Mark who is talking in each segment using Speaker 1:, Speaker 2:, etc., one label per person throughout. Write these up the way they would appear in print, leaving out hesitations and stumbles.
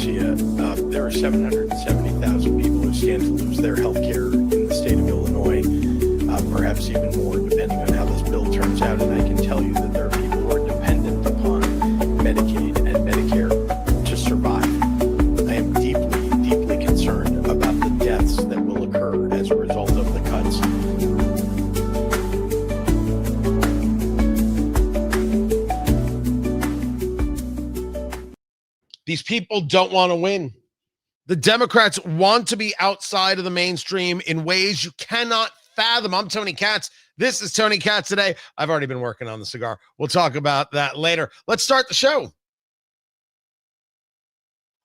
Speaker 1: Garcia, there are 770,000 people who stand to lose their health care in the state of Illinois, perhaps even more, depending on how this bill turns out. And I can tell you that there are people who are dependent upon Medicaid and Medicare to survive. I am deeply, deeply concerned about the deaths that will occur as a result of the cuts.
Speaker 2: These people don't want to win. The Democrats want to be outside of the mainstream in ways you cannot fathom. I'm Tony Katz. This is Tony Katz Today. I've already been working on the cigar. We'll talk about that later. Let's start the show.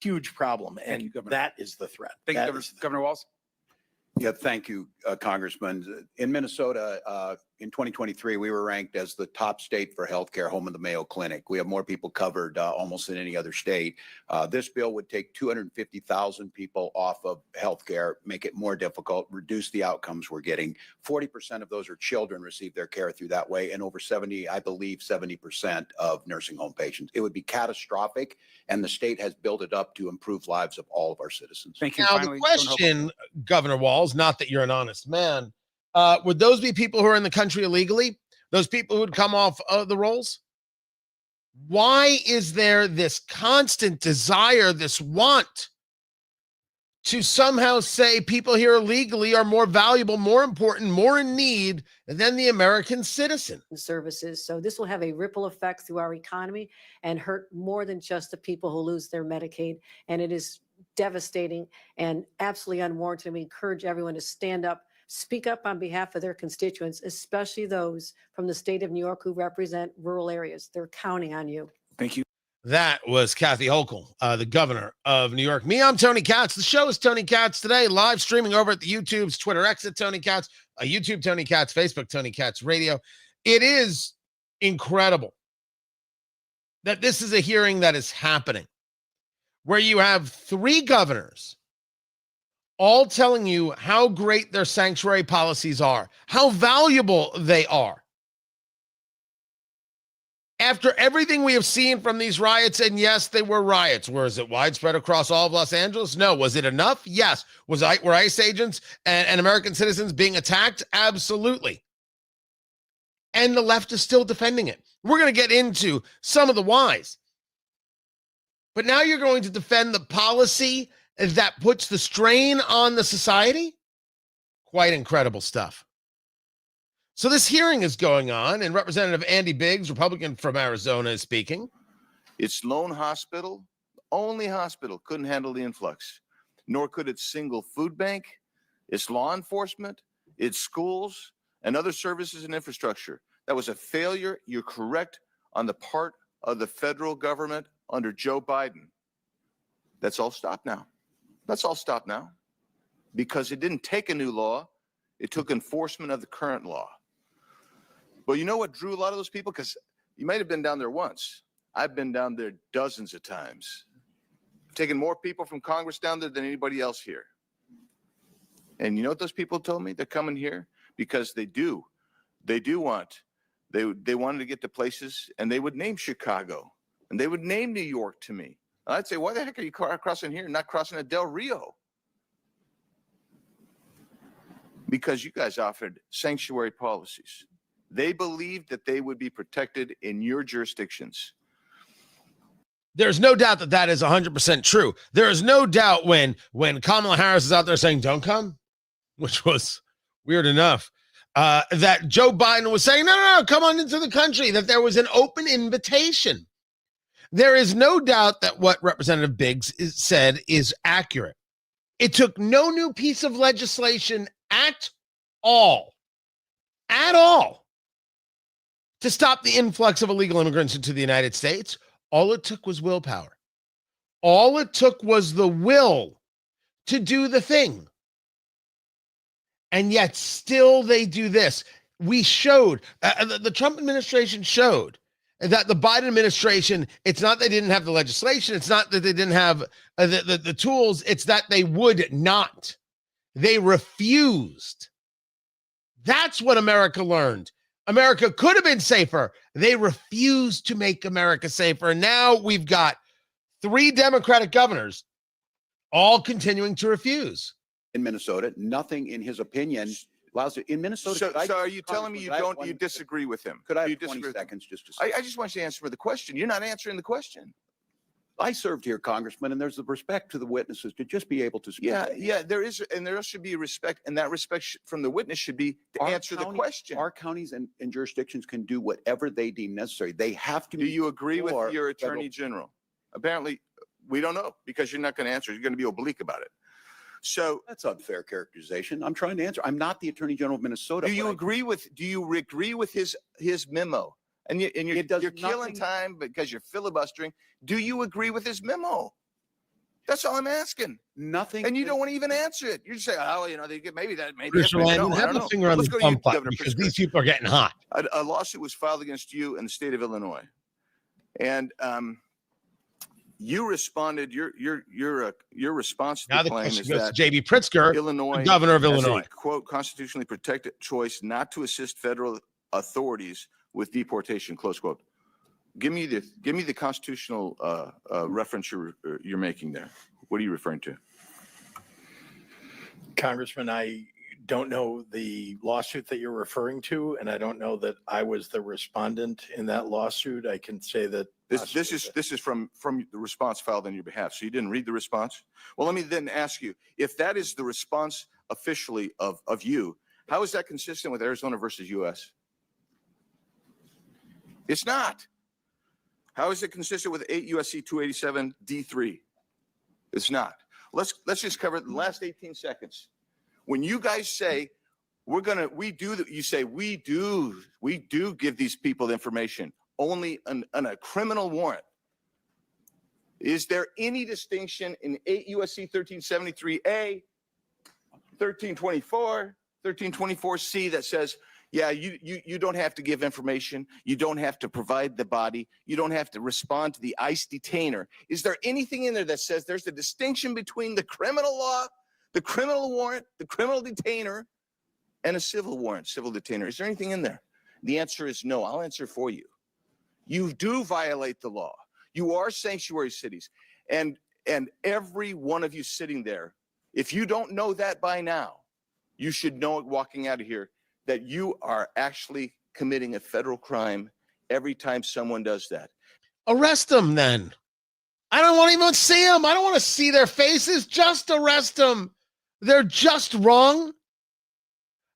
Speaker 1: Huge problem, and that is the threat.
Speaker 3: Thank you, Governor Walz.
Speaker 4: Yeah, thank you, Congressman. In Minnesota, in 2023, we were ranked as the top state for healthcare, home of the Mayo Clinic. We have more people covered almost than any other state. This bill would take 250,000 people off of healthcare, make it more difficult, reduce the outcomes we're getting. 40% of those are children receive their care through that way, and over 70% of nursing home patients. It would be catastrophic, and the state has built it up to improve lives of all of our citizens.
Speaker 3: Thank you.
Speaker 2: Now,
Speaker 3: Finally,
Speaker 2: the question, Governor Walz, not that you're an honest man, would those be people who are in the country illegally? Those people who would come off the rolls? Why is there this constant desire, this want to somehow say people here illegally are more valuable, more important, more in need than the American citizen?
Speaker 5: Services. So this will have a ripple effect through our economy and hurt more than just the people who lose their Medicaid. And it is devastating and absolutely unwarranted. And we encourage everyone to stand up, speak up on behalf of their constituents, especially those from the state of New York who represent rural areas. They're counting on you.
Speaker 3: Thank you.
Speaker 2: That was Kathy Hochul, the governor of New York. Me, I'm Tony Katz. The show is Tony Katz Today, live streaming over at the YouTube's Twitter X at Tony Katz, YouTube Tony Katz, Facebook Tony Katz Radio. It is incredible that this is a hearing that is happening where you have three governors all telling you how great their sanctuary policies are, how valuable they are. After everything we have seen from these riots, and yes, they were riots. Was it widespread across all of Los Angeles? No. Was it enough? Yes. Were ICE agents and American citizens being attacked? Absolutely. And the left is still defending it. We're going to get into some of the whys. But now you're going to defend the policy that puts the strain on the society? Quite incredible stuff. So this hearing is going on, and Representative Andy Biggs, Republican from Arizona, is speaking.
Speaker 6: Its lone hospital, only hospital, couldn't handle the influx, nor could its single food bank, its law enforcement, its schools, and other services and infrastructure. That was a failure, you're correct, on the part of the federal government under Joe Biden. That's all stopped now. That's all stopped now. Because it didn't take a new law, it took enforcement of the current law. But you know what drew a lot of those people? Because you might have been down there once. I've been down there dozens of times. I've taken more people from Congress down there than anybody else here. And you know what those people told me? They're coming here because they wanted to get to places, and they would name Chicago, and they would name New York to me. And I'd say, why the heck are you crossing here and not crossing at Del Rio? Because you guys offered sanctuary policies. They believed that they would be protected in your jurisdictions.
Speaker 2: There's no doubt that that is 100% true. There is no doubt when Kamala Harris is out there saying, don't come, which was weird enough, that Joe Biden was saying, no, come on into the country, that there was an open invitation. There is no doubt that what Representative Biggs said is accurate. It took no new piece of legislation at all, to stop the influx of illegal immigrants into the United States. All it took was willpower. All it took was the will to do the thing. And yet still they do this. We showed, the Trump administration showed that the Biden administration, it's not they didn't have the legislation. It's not that they didn't have the tools. It's that they would not. They refused. That's what America learned. America could have been safer. They refused to make America safer. And now we've got 3 Democratic governors all continuing to refuse.
Speaker 4: In Minnesota, nothing in his opinion allows it. In Minnesota,
Speaker 6: So are you telling me you disagree with him?
Speaker 4: Could I
Speaker 6: You
Speaker 4: have 20
Speaker 6: disagree with him?
Speaker 4: seconds just to say?
Speaker 6: I just want you to answer the question. You're not answering the question.
Speaker 4: I served here, Congressman, and there's the respect to the witnesses to just be able to speak.
Speaker 6: Yeah, there is, and there should be respect, and that respect from the witness should be to answer the question.
Speaker 4: Our counties and jurisdictions can do whatever they deem necessary. They have to.
Speaker 6: Do you agree with
Speaker 4: before
Speaker 6: your
Speaker 4: federal-
Speaker 6: attorney general? Apparently, we don't know because you're not going to answer. You're going to be oblique about it. So
Speaker 4: That's unfair characterization. I'm trying to answer. I'm not the Attorney General of Minnesota.
Speaker 6: do you
Speaker 4: but I-
Speaker 6: agree with his memo? And you're
Speaker 4: It does
Speaker 6: killing
Speaker 4: nothing-
Speaker 6: time because you're filibustering. Do you agree with his memo? That's all I'm asking.
Speaker 4: Nothing.
Speaker 6: And you don't want to even answer it. You just say, oh, they get maybe that's
Speaker 2: Mr.
Speaker 6: maybe
Speaker 2: Landon,
Speaker 6: no, I
Speaker 2: have
Speaker 6: don't
Speaker 2: a
Speaker 6: know.
Speaker 2: finger on
Speaker 6: Let's
Speaker 2: the
Speaker 6: go to you,
Speaker 2: thumb button
Speaker 6: Governor
Speaker 2: because
Speaker 6: Pritzker.
Speaker 2: these people are getting hot.
Speaker 6: A lawsuit was filed against you in the state of Illinois, and you responded. Your response to
Speaker 2: Now
Speaker 6: the
Speaker 2: the
Speaker 6: claim
Speaker 2: question
Speaker 6: is
Speaker 2: goes
Speaker 6: that
Speaker 2: to J.B. Pritzker,
Speaker 6: Illinois,
Speaker 2: the governor of
Speaker 6: has
Speaker 2: Illinois.
Speaker 6: a, quote, constitutionally protected choice not to assist federal authorities with deportation, close quote. Give me the constitutional reference you're making there. What are you referring to?
Speaker 1: Congressman, I don't know the lawsuit that you're referring to, and I don't know that I was the respondent in that lawsuit. I can say that
Speaker 6: This is from the response filed on your behalf. So you didn't read the response? Well, let me then ask you, if that is the response officially of you, how is that consistent with Arizona versus US? It's not. How is it consistent with 8 USC 287 D3? It's not. Let's just cover it in the last 18 seconds. When you guys say you say we do give these people information only on a criminal warrant. Is there any distinction in 8 USC 1373A, 1324, 1324C that says, yeah, you don't have to give information. You don't have to provide the body. You don't have to respond to the ICE detainer. Is there anything in there that says there's a distinction between the criminal law, the criminal warrant, the criminal detainer, and a civil warrant, civil detainer? Is there anything in there? The answer is no. I'll answer for you. You do violate the law. You are sanctuary cities. And every one of you sitting there, if you don't know that by now, you should know it walking out of here, that you are actually committing a federal crime every time someone does that.
Speaker 2: Arrest them then. I don't want to even see them. I don't want to see their faces. Just arrest them. They're just wrong.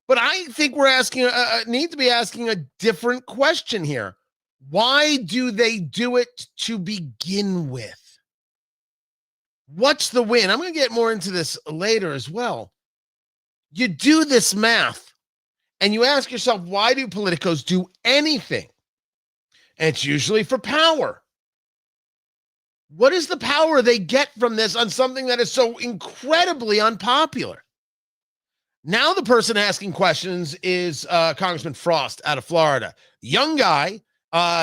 Speaker 2: But I think we're need to be asking a different question here. Why do they do it to begin with? What's the win? I'm going to get more into this later as well. You do this math and you ask yourself, why do politicos do anything? And it's usually for power. What is the power they get from this on something that is so incredibly unpopular? Now the person asking questions is Congressman Frost out of Florida. Young guy,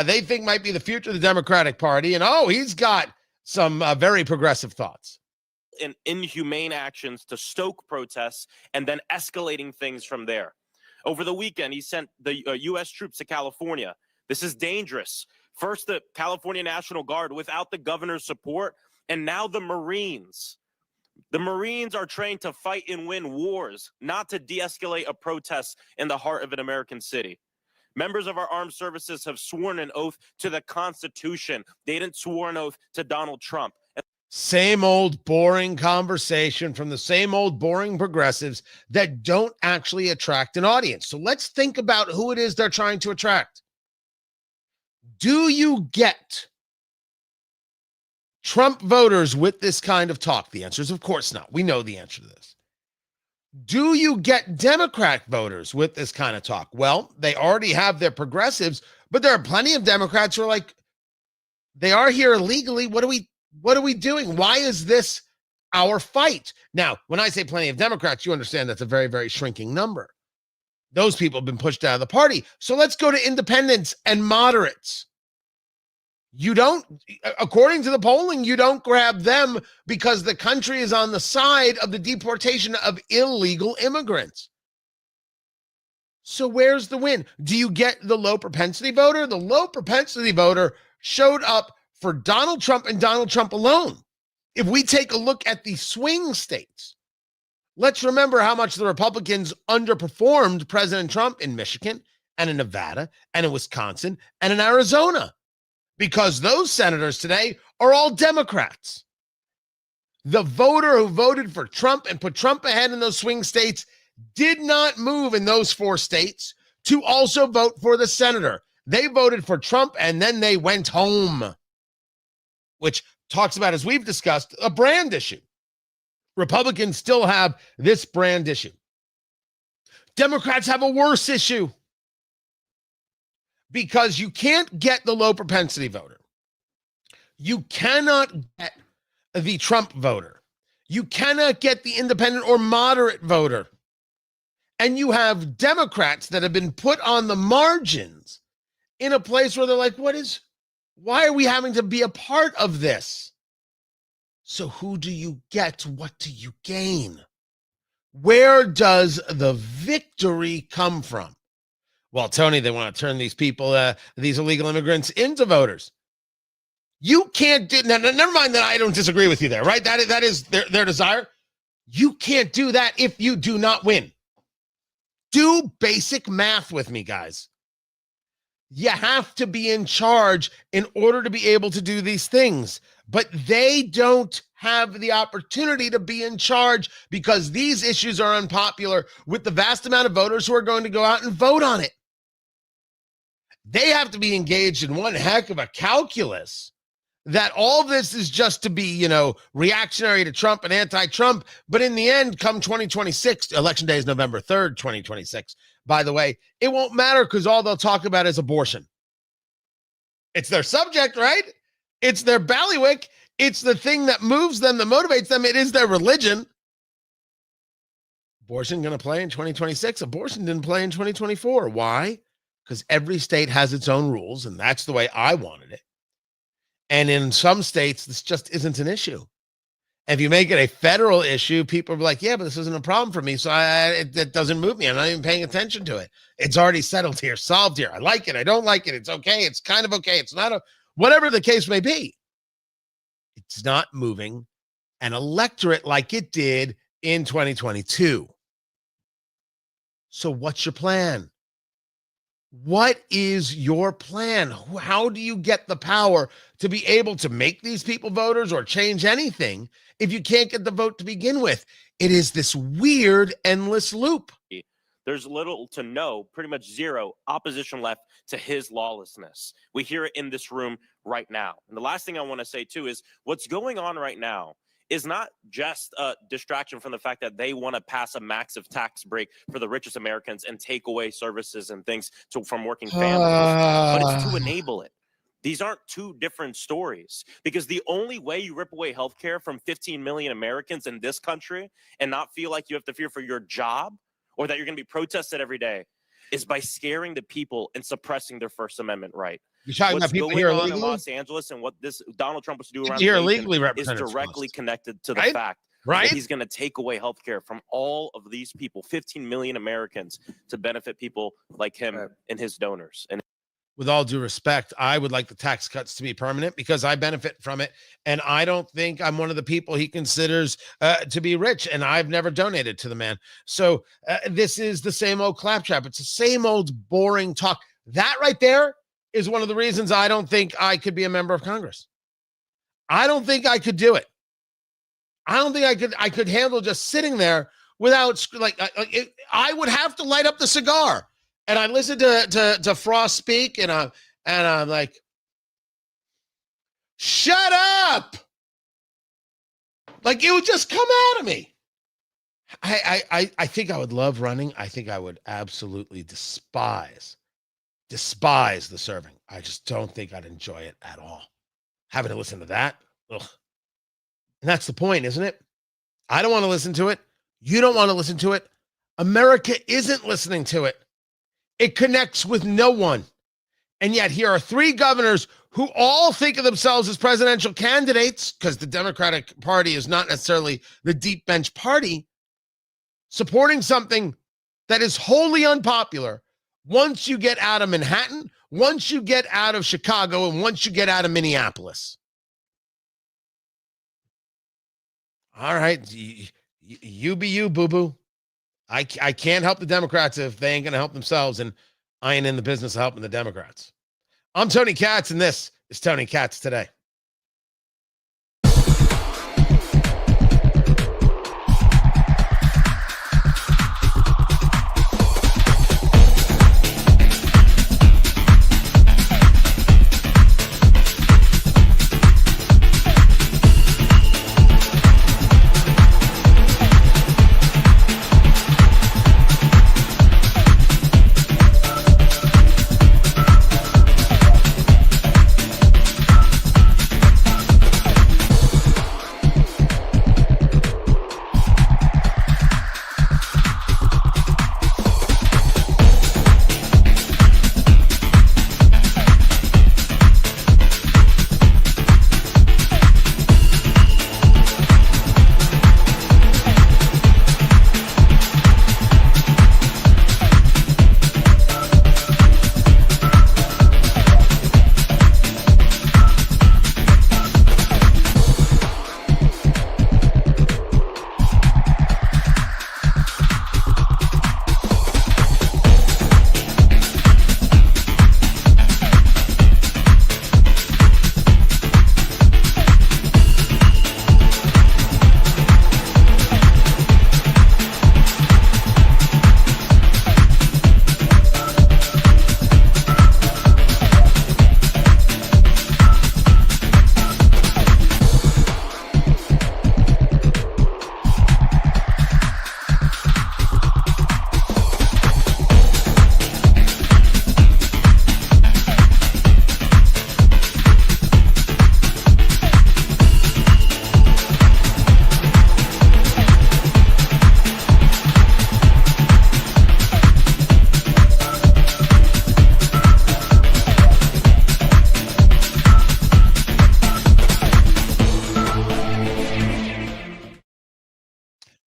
Speaker 2: they think might be the future of the Democratic Party. And he's got some very progressive thoughts.
Speaker 3: And inhumane actions to stoke protests and then escalating things from there. Over the weekend, he sent the U.S. troops to California. This is dangerous. First, the California National Guard without the governor's support, and now the Marines. The Marines are trained to fight and win wars, not to de-escalate a protest in the heart of an American city. Members of our armed services have sworn an oath to the Constitution. They didn't swear an oath to Donald Trump.
Speaker 2: Same old boring conversation from the same old boring progressives that don't actually attract an audience. So let's think about who it is they're trying to attract. Do you get Trump voters with this kind of talk? The answer is of course not. We know the answer to this. Do you get Democrat voters with this kind of talk? Well, they already have their progressives, but there are plenty of Democrats who are like, they are here illegally. What are we doing? Why is this our fight? Now, when I say plenty of Democrats, you understand that's a very, very shrinking number. Those people have been pushed out of the party. So let's go to independents and moderates. You don't, according to the polling, you don't grab them because the country is on the side of the deportation of illegal immigrants. So where's the win? Do you get the low propensity voter? The low propensity voter showed up for Donald Trump and Donald Trump alone. If we take a look at the swing states, let's remember how much the Republicans underperformed President Trump in Michigan and in Nevada and in Wisconsin and in Arizona, because those senators today are all Democrats. The voter who voted for Trump and put Trump ahead in those swing states did not move in those 4 states to also vote for the senator. They voted for Trump and then they went home, which talks about, as we've discussed, a brand issue. Republicans still have this brand issue. Democrats have a worse issue because you can't get the low propensity voter. You cannot get the Trump voter. You cannot get the independent or moderate voter. And you have Democrats that have been put on the margins in a place where they're like, why are we having to be a part of this? So who do you get? What do you gain? Where does the victory come from? Well, Tony, they want to turn these people, these illegal immigrants, into voters. You can't do now. Never mind that I don't disagree with you there, right? That is their desire. You can't do that if you do not win. Do basic math with me, guys. You have to be in charge in order to be able to do these things. But they don't have the opportunity to be in charge because these issues are unpopular with the vast amount of voters who are going to go out and vote on it. They have to be engaged in one heck of a calculus that all this is just to be, reactionary to Trump and anti-Trump. But in the end, come 2026, election day is November 3rd, 2026. By the way, it won't matter because all they'll talk about is abortion. It's their subject, right? It's their ballywick. It's the thing that moves them, that motivates them. It is their religion. Abortion going to play in 2026. Abortion didn't play in 2024. Why? Because every state has its own rules, and that's the way I wanted it. And in some states, this just isn't an issue. If you make it a federal issue, people are like, yeah, but this isn't a problem for me, so it doesn't move me. I'm not even paying attention to it. It's already settled here, solved here. I like it. I don't like it. It's okay. It's kind of okay. It's not whatever the case may be. It's not moving an electorate like it did in 2022. So what's your plan? What is your plan? How do you get the power to be able to make these people voters or change anything if you can't get the vote to begin with? It is this weird, endless loop.
Speaker 3: There's little to no, pretty much zero opposition left to his lawlessness. We hear it in this room right now. And the last thing I want to say, too, is what's going on right now is not just a distraction from the fact that they want to pass a massive tax break for the richest Americans and take away services and things from working families, but it's to enable it. These aren't two different stories, because the only way you rip away healthcare from 15 million Americans in this country and not feel like you have to fear for your job or that you're going to be protested every day is by scaring the people and suppressing their First Amendment right.
Speaker 2: You're talking
Speaker 3: What's
Speaker 2: about people
Speaker 3: going
Speaker 2: here
Speaker 3: on
Speaker 2: illegally?
Speaker 3: in Los Angeles and what this Donald Trump was to do around
Speaker 2: Here
Speaker 3: the
Speaker 2: illegally
Speaker 3: nation is
Speaker 2: represented
Speaker 3: directly connected to the
Speaker 2: right?
Speaker 3: fact that he's going to take away health care from all of these people, 15 million Americans, to benefit people like him and his donors. And
Speaker 2: with all due respect, I would like the tax cuts to be permanent because I benefit from it. And I don't think I'm one of the people he considers to be rich. And I've never donated to the man. So this is the same old claptrap. It's the same old boring talk. That right there is one of the reasons I don't think I could be a member of Congress. I don't think I could do it. I don't think I could handle just sitting there without I would have to light up the cigar. And I listened to Frost speak, and I'm like, shut up! Like it would just come out of me. I think I would love running. I think I would absolutely despise the serving. I just don't think I'd enjoy it at all. Having to listen to that, ugh. And that's the point, isn't it? I don't want to listen to it. You don't want to listen to it. America isn't listening to it. It connects with no one. And yet here are three governors who all think of themselves as presidential candidates, because the Democratic Party is not necessarily the deep bench party, supporting something that is wholly unpopular once you get out of Manhattan, once you get out of Chicago and once you get out of Minneapolis. All right, you be you, boo-boo. I can't help the Democrats if they ain't going to help themselves, and I ain't in the business of helping the Democrats. I'm Tony Katz, and this is Tony Katz Today.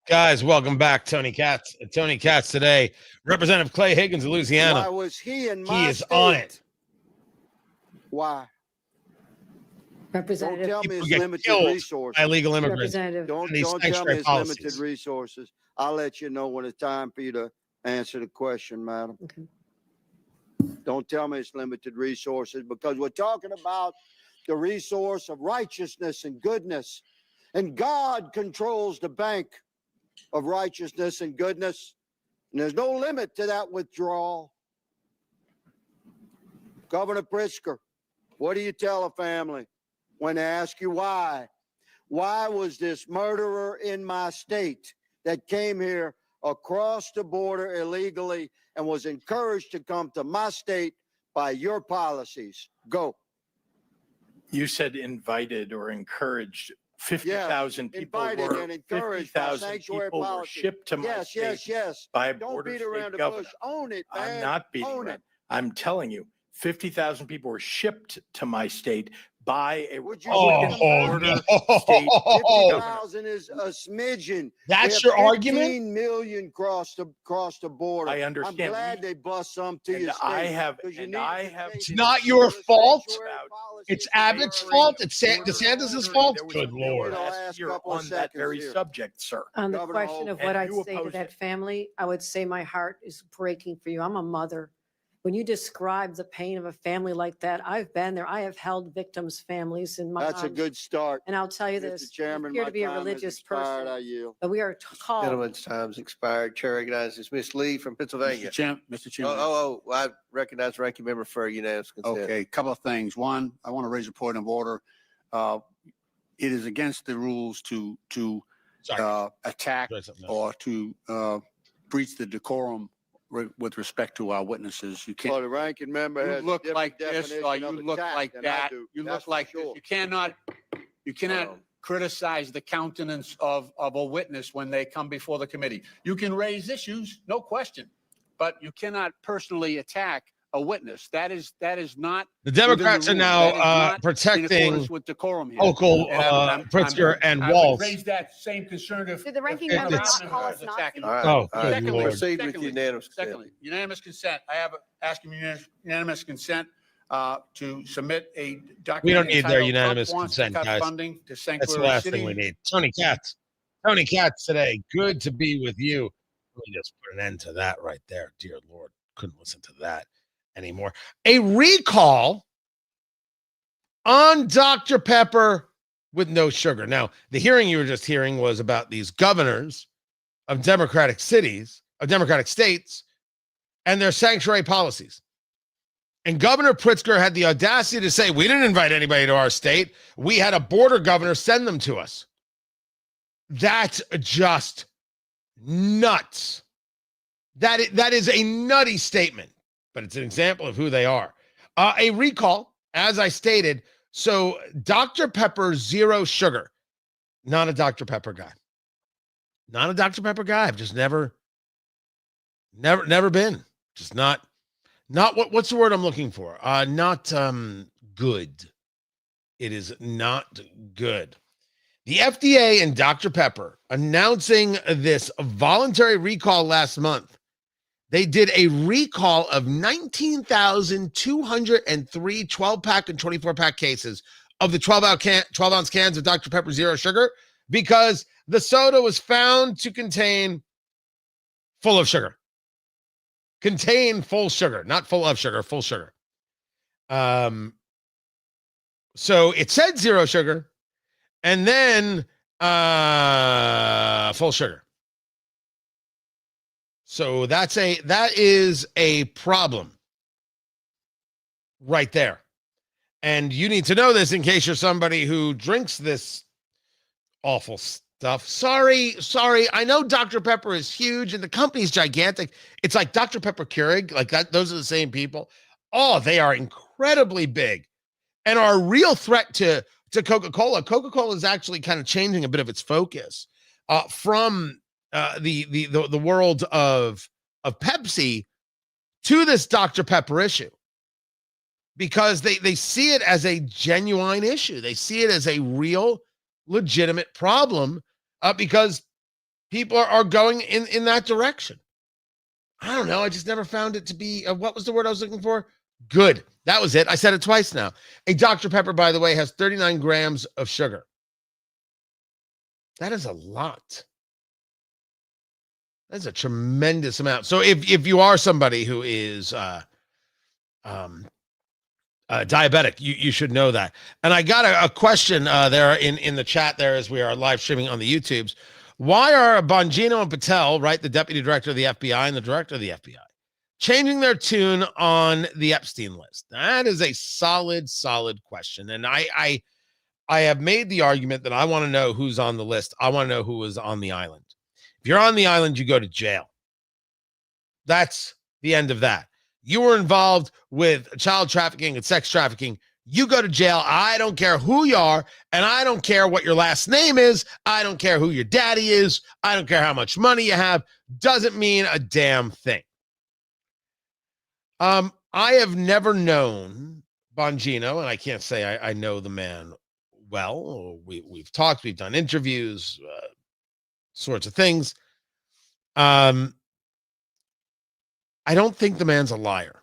Speaker 2: Guys, welcome back. Tony Katz Today. Representative Clay Higgins of Louisiana.
Speaker 7: Why was he in my
Speaker 2: He is
Speaker 7: state?
Speaker 2: on it.
Speaker 7: Why? Don't
Speaker 5: Representative,
Speaker 7: tell me
Speaker 2: People
Speaker 7: it's
Speaker 2: get
Speaker 7: limited
Speaker 2: killed
Speaker 7: resources.
Speaker 2: by illegal immigrants.
Speaker 5: Representative,
Speaker 7: Don't
Speaker 2: and these
Speaker 7: tell me
Speaker 2: sanctuary
Speaker 7: it's
Speaker 2: policies.
Speaker 7: limited resources. I'll let you know when it's time for you to answer the question, madam.
Speaker 5: Okay.
Speaker 7: Don't tell me it's limited resources, because we're talking about the resource of righteousness and goodness. And God controls the bank of righteousness and goodness. And there's no limit to that withdrawal. Governor Pritzker, what do you tell a family when they ask you why? Why was this murderer in my state that came here across the border illegally and was encouraged to come to my state by your policies? Go.
Speaker 1: You said invited or encouraged. 50,000 people
Speaker 7: Invited
Speaker 1: were
Speaker 7: and encouraged by
Speaker 1: 50,000
Speaker 7: sanctuary
Speaker 1: people were
Speaker 7: policy.
Speaker 1: shipped to my
Speaker 7: Yes,
Speaker 1: state
Speaker 7: yes, yes.
Speaker 1: by a
Speaker 7: Don't
Speaker 1: border
Speaker 7: beat
Speaker 1: state
Speaker 7: around the
Speaker 1: governor.
Speaker 7: bush. Own it, man.
Speaker 1: I'm not beating
Speaker 7: Own
Speaker 1: around.
Speaker 7: it.
Speaker 1: I'm telling you, 50,000 people were shipped to my state by a
Speaker 7: Would you
Speaker 1: Republican
Speaker 7: bring them
Speaker 1: border
Speaker 2: back?
Speaker 1: state governor.
Speaker 7: 50,000 is a smidgen.
Speaker 2: That's
Speaker 7: We have
Speaker 2: your argument?
Speaker 7: 15 million cross the border.
Speaker 1: I understand.
Speaker 7: I'm glad they bust some to
Speaker 1: And
Speaker 7: your state.
Speaker 1: I have,
Speaker 7: 'cause you
Speaker 1: and
Speaker 7: need
Speaker 1: I
Speaker 7: to
Speaker 1: have.
Speaker 7: take
Speaker 2: It's
Speaker 1: been
Speaker 2: not your
Speaker 7: the
Speaker 2: fault.
Speaker 7: sanctuary
Speaker 1: About-
Speaker 7: policy
Speaker 2: It's
Speaker 7: to
Speaker 2: Abbott's
Speaker 7: the
Speaker 2: fault.
Speaker 7: border.
Speaker 2: It's DeSantis' fault.
Speaker 1: There was
Speaker 2: Good
Speaker 1: a bill
Speaker 2: Lord.
Speaker 7: I'll
Speaker 1: last
Speaker 7: ask a
Speaker 1: year
Speaker 7: couple of
Speaker 1: on that
Speaker 7: seconds
Speaker 1: very
Speaker 7: here.
Speaker 1: subject, sir.
Speaker 5: on the
Speaker 7: Governor
Speaker 5: question of
Speaker 7: Hochul.
Speaker 5: what
Speaker 1: And
Speaker 5: I'd
Speaker 1: you
Speaker 5: say to
Speaker 1: oppose
Speaker 5: that
Speaker 1: it.
Speaker 5: family, I would say my heart is breaking for you. I'm a mother. When you describe the pain of a family like that, I've been there. I have held victims' families in my
Speaker 7: That's a
Speaker 5: arms.
Speaker 7: good start.
Speaker 5: And I'll tell you
Speaker 7: Mr.
Speaker 5: this,
Speaker 7: Chairman,
Speaker 5: you appear
Speaker 7: my
Speaker 5: to be a
Speaker 7: time has
Speaker 5: religious
Speaker 7: expired. I
Speaker 5: person,
Speaker 7: yield.
Speaker 5: but we are called.
Speaker 8: Gentleman's time's expired. Chair recognizes Ms. Lee from Pennsylvania.
Speaker 9: Mr. Chairman.
Speaker 8: I recognize ranking member for unanimous consent.
Speaker 9: Okay, couple of things. One, I want to raise a point of order. It is against the rules to
Speaker 2: Sorry.
Speaker 9: attack
Speaker 2: Sorry, something else.
Speaker 9: or to breach the decorum with respect to our witnesses. You
Speaker 7: Well,
Speaker 9: can't.
Speaker 7: the ranking member
Speaker 9: You
Speaker 7: has a
Speaker 9: look
Speaker 7: different
Speaker 9: like this,
Speaker 7: definition
Speaker 9: or you
Speaker 7: of
Speaker 9: look
Speaker 7: attack
Speaker 9: like
Speaker 7: than I
Speaker 9: that.
Speaker 7: do.
Speaker 9: You
Speaker 7: That's
Speaker 9: look
Speaker 7: for
Speaker 9: like this.
Speaker 7: sure.
Speaker 9: You cannot criticize the countenance of a witness when they come before the committee. You can raise issues, no question, but you cannot personally attack a witness. That is not
Speaker 2: The
Speaker 9: within
Speaker 2: Democrats
Speaker 9: the
Speaker 2: are
Speaker 9: rules.
Speaker 2: now
Speaker 9: That is not in
Speaker 2: protecting
Speaker 9: accordance with decorum here.
Speaker 2: Hochul,
Speaker 9: And
Speaker 2: Pritzker, and
Speaker 10: I would
Speaker 2: Walz.
Speaker 10: raise that same concern if.
Speaker 5: Did the ranking
Speaker 10: if
Speaker 5: member
Speaker 2: it's-
Speaker 5: not call us
Speaker 10: Rottennauer is attacking
Speaker 5: Nazis?
Speaker 10: us.
Speaker 8: All right.
Speaker 2: Oh,
Speaker 8: all right.
Speaker 2: good
Speaker 9: Secondly,
Speaker 2: Lord.
Speaker 8: Proceed with
Speaker 9: secondly,
Speaker 8: unanimous consent.
Speaker 9: Secondly, unanimous consent. I have asking unanimous consent to submit a document.
Speaker 2: We don't need their
Speaker 9: entitled
Speaker 2: unanimous
Speaker 9: Trump wants to
Speaker 2: consent,
Speaker 9: cut
Speaker 2: guys.
Speaker 9: funding to
Speaker 2: That's the
Speaker 9: sanctuary
Speaker 2: last thing
Speaker 9: cities.
Speaker 2: we need. Tony Katz. Tony Katz today. Good to be with you. Let me just put an end to that right there. Dear Lord. Couldn't listen to that anymore. A recall on Dr. Pepper with no sugar. Now, the hearing you were just hearing was about these governors of Democratic cities, of Democratic states, and their sanctuary policies. And Governor Pritzker had the audacity to say, we didn't invite anybody to our state. We had a border governor send them to us. That's just nuts. That is a nutty statement, but it's an example of who they are. A recall, as I stated. So Dr. Pepper, zero sugar. Not a Dr. Pepper guy. Not a Dr. Pepper guy. I've just never been. Just not what's the word I'm looking for? Not good. It is not good. The FDA and Dr. Pepper announcing this voluntary recall last month. They did a recall of 19,203 12-pack and 24-pack cases of the 12-ounce cans of Dr. Pepper Zero Sugar because the soda was found to contain full of sugar. Contain full sugar, not full of sugar, full sugar. So it said zero sugar and then full sugar. So that is a problem right there. And you need to know this in case you're somebody who drinks this awful stuff. Sorry. I know Dr. Pepper is huge and the company's gigantic. It's like Dr. Pepper Keurig, like that. Those are the same people. Oh, they are incredibly big and are a real threat to Coca-Cola. Coca-Cola is actually kind of changing a bit of its focus from the world of Pepsi to this Dr. Pepper issue because they see it as a genuine issue. They see it as a real, legitimate problem because people are going in that direction. I don't know. I just never found it to be, what was the word I was looking for? Good. That was it. I said it twice now. A Dr. Pepper, by the way, has 39 grams of sugar. That is a lot. That's a tremendous amount. So if you are somebody who is diabetic, you should know that. And I got a question there in the chat there as we are live streaming on the YouTubes. Why are Bongino and Patel, right, the deputy director of the FBI and the director of the FBI, changing their tune on the Epstein list? That is a solid question. And I have made the argument that I want to know who's on the list. I want to know who is on the island. If you're on the island, you go to jail. That's the end of that. You were involved with child trafficking and sex trafficking. You go to jail. I don't care who you are, and I don't care what your last name is. I don't care who your daddy is. I don't care how much money you have. Doesn't mean a damn thing. I have never known Bongino, and I can't say I know the man well. We've talked, we've done interviews, sorts of things. I don't think the man's a liar.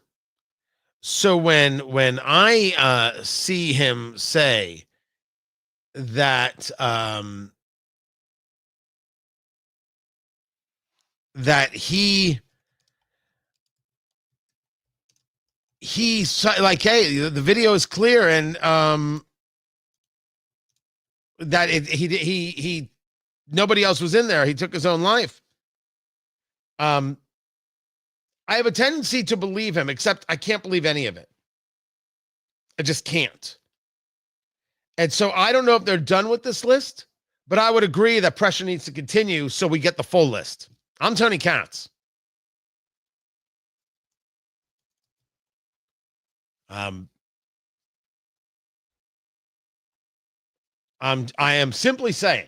Speaker 2: So when I see him say that that he's like, hey, the video is clear, and that he nobody else was in there. He took his own life. I have a tendency to believe him, except I can't believe any of it. I just can't. And so I don't know if they're done with this list, but I would agree that pressure needs to continue so we get the full list. I'm Tony Katz. I am simply saying,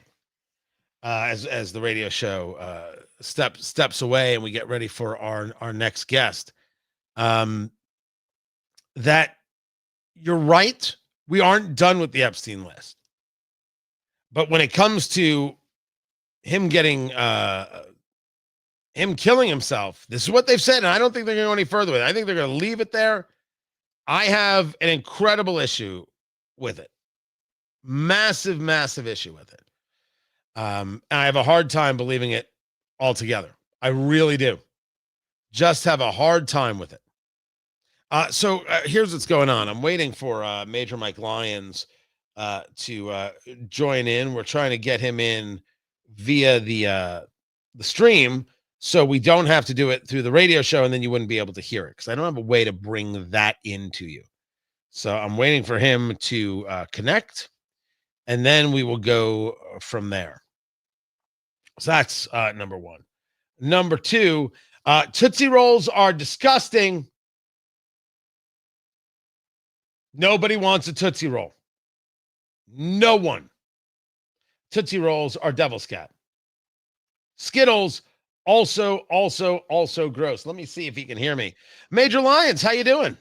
Speaker 2: as the radio show steps away and we get ready for our next guest, that you're right. We aren't done with the Epstein list. But when it comes to him getting, him killing himself, this is what they've said, and I don't think they're going to go any further with it. I think they're going to leave it there. I have an incredible issue with it. Massive, massive issue with it. And I have a hard time believing it altogether. I really do. Just have a hard time with it. So here's what's going on. I'm waiting for Major Mike Lyons to join in. We're trying to get him in via the stream, so we don't have to do it through the radio show, and then you wouldn't be able to hear it because I don't have a way to bring that into you. So I'm waiting for him to connect, and then we will go from there. So that's number one. Number two, Tootsie Rolls are disgusting. Nobody wants a Tootsie Roll. No one. Tootsie Rolls are devil's cat. Skittles, also gross. Let me see if he can hear me. Major Lyons, how you doing?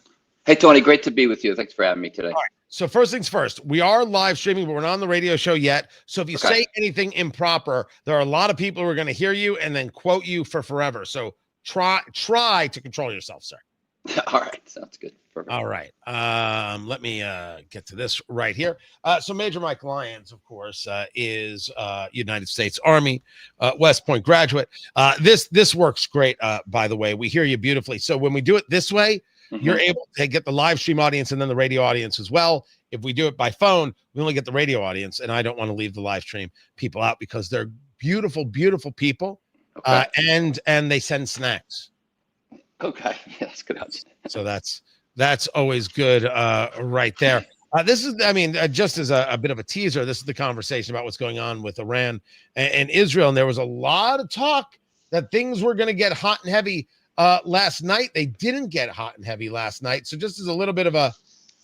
Speaker 10: Hey, Tony, great to be with you. Thanks for having me today.
Speaker 2: All right. So first things first, we are live streaming, but we're not on the radio show yet. So if you say anything improper, there are a lot of people who are going to hear you and then quote you for forever. So try to control yourself, sir.
Speaker 10: All right. Sounds good. Perfect.
Speaker 2: All right. Let me get to this right here. So Major Mike Lyons, of course, is United States Army, West Point graduate. This works great, by the way. We hear you beautifully. So when we do it this way, you're able to get the live stream audience and then the radio audience as well. If we do it by phone, we only get the radio audience, and I don't want to leave the live stream people out because they're beautiful, beautiful people, and they send snacks.
Speaker 10: Okay, yeah, that's good.
Speaker 2: So that's always good, right there. This is, I mean, just as a bit of a teaser, this is the conversation about what's going on with Iran and Israel, and there was a lot of talk that things were going to get hot and heavy last night. They didn't get hot and heavy last night. So just as a little bit of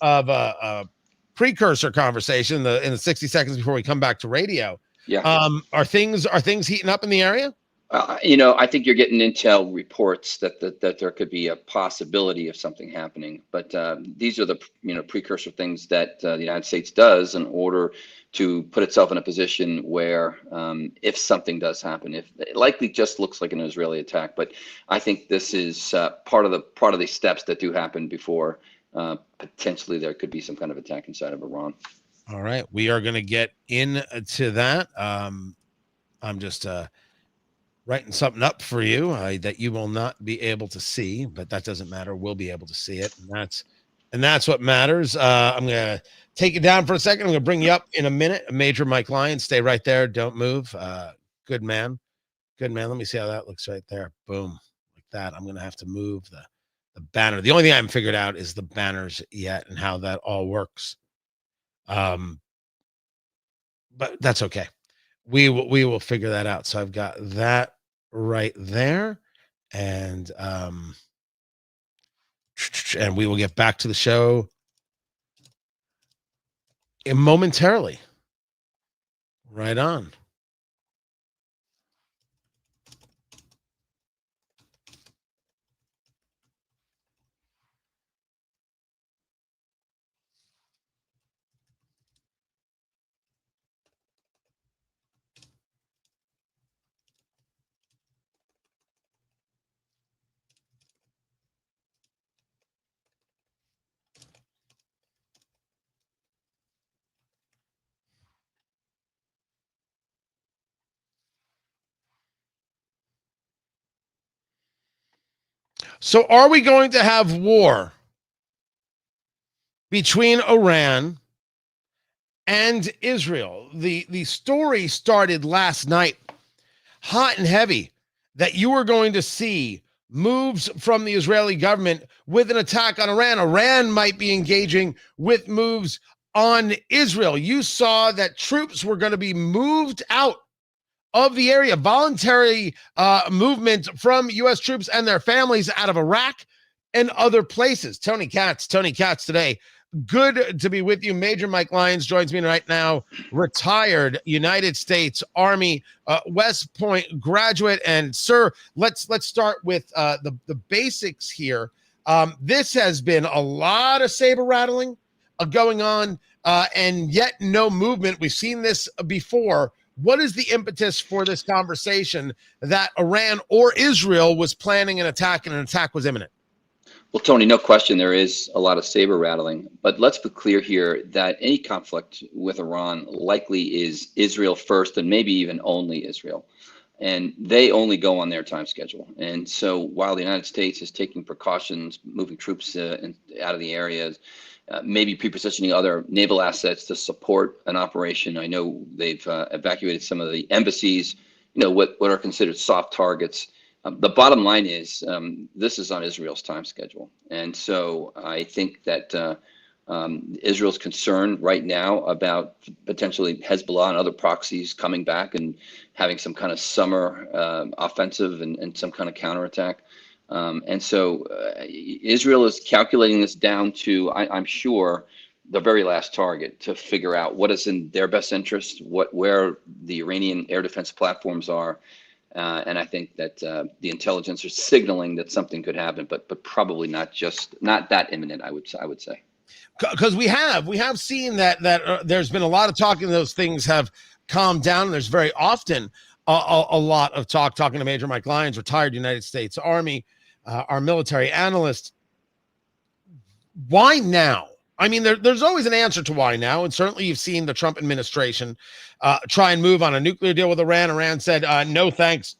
Speaker 2: a precursor conversation in the 60 seconds before we come back to radio.
Speaker 10: Yeah.
Speaker 2: Are things heating up in the area?
Speaker 10: I think you're getting intel reports that there could be a possibility of something happening, but these are the precursor things that the United States does in order to put itself in a position where if something does happen, if it likely just looks like an Israeli attack, but I think this is part of the steps that do happen before potentially there could be some kind of attack inside of Iran.
Speaker 2: All right, we are going to get into that. I'm just writing something up for you that you will not be able to see, but that doesn't matter. We'll be able to see it, and that's what matters. I'm gonna take it down for a second. I'm gonna bring you up in a minute. Major Mike Lyons, stay right there. Don't move. Good man. Let me see how that looks right there. Boom, like that. I'm gonna have to move the banner. The only thing I haven't figured out is the banners yet and how that all works. But that's okay. We will figure that out. So I've got that right there, and we will get back to the show momentarily. Right on. So are we going to have war between Iran and Israel? The story started last night, hot and heavy, that you were going to see moves from the Israeli government with an attack on Iran. Iran might be engaging with moves on Israel. You saw that troops were going to be moved out of the area, voluntary movement from U.S. troops and their families out of Iraq and other places. Tony Katz today. Good to be with you. Major Mike Lyons joins me right now, retired United States Army, West Point graduate. And sir, let's start with the basics here. This has been a lot of saber rattling going on, and yet no movement. We've seen this before. What is the impetus for this conversation that Iran or Israel was planning an attack and an attack was imminent?
Speaker 10: Well, Tony, no question there is a lot of saber rattling, but let's be clear here that any conflict with Iran likely is Israel first and maybe even only Israel. And they only go on their time schedule. And so while the United States is taking precautions, moving troops out of the areas, maybe pre-positioning other naval assets to support an operation. I know they've evacuated some of the embassies, what are considered soft targets. The bottom line is this is on Israel's time schedule. And so I think that Israel's concerned right now about potentially Hezbollah and other proxies coming back and having some kind of summer offensive and some kind of counterattack. And so Israel is calculating this down to, I'm sure, the very last target to figure out what is in their best interest, where the Iranian air defense platforms are. And I think that the intelligence are signaling that something could happen, but probably not that imminent, I would say.
Speaker 2: Because we have seen that there's been a lot of talk, and those things have calmed down. There's very often a lot of talking to Major Mike Lyons, retired United States Army, our military analyst. Why now? I mean, there's always an answer to why now, and certainly you've seen the Trump administration try and move on a nuclear deal with Iran. Iran said, no, thanks.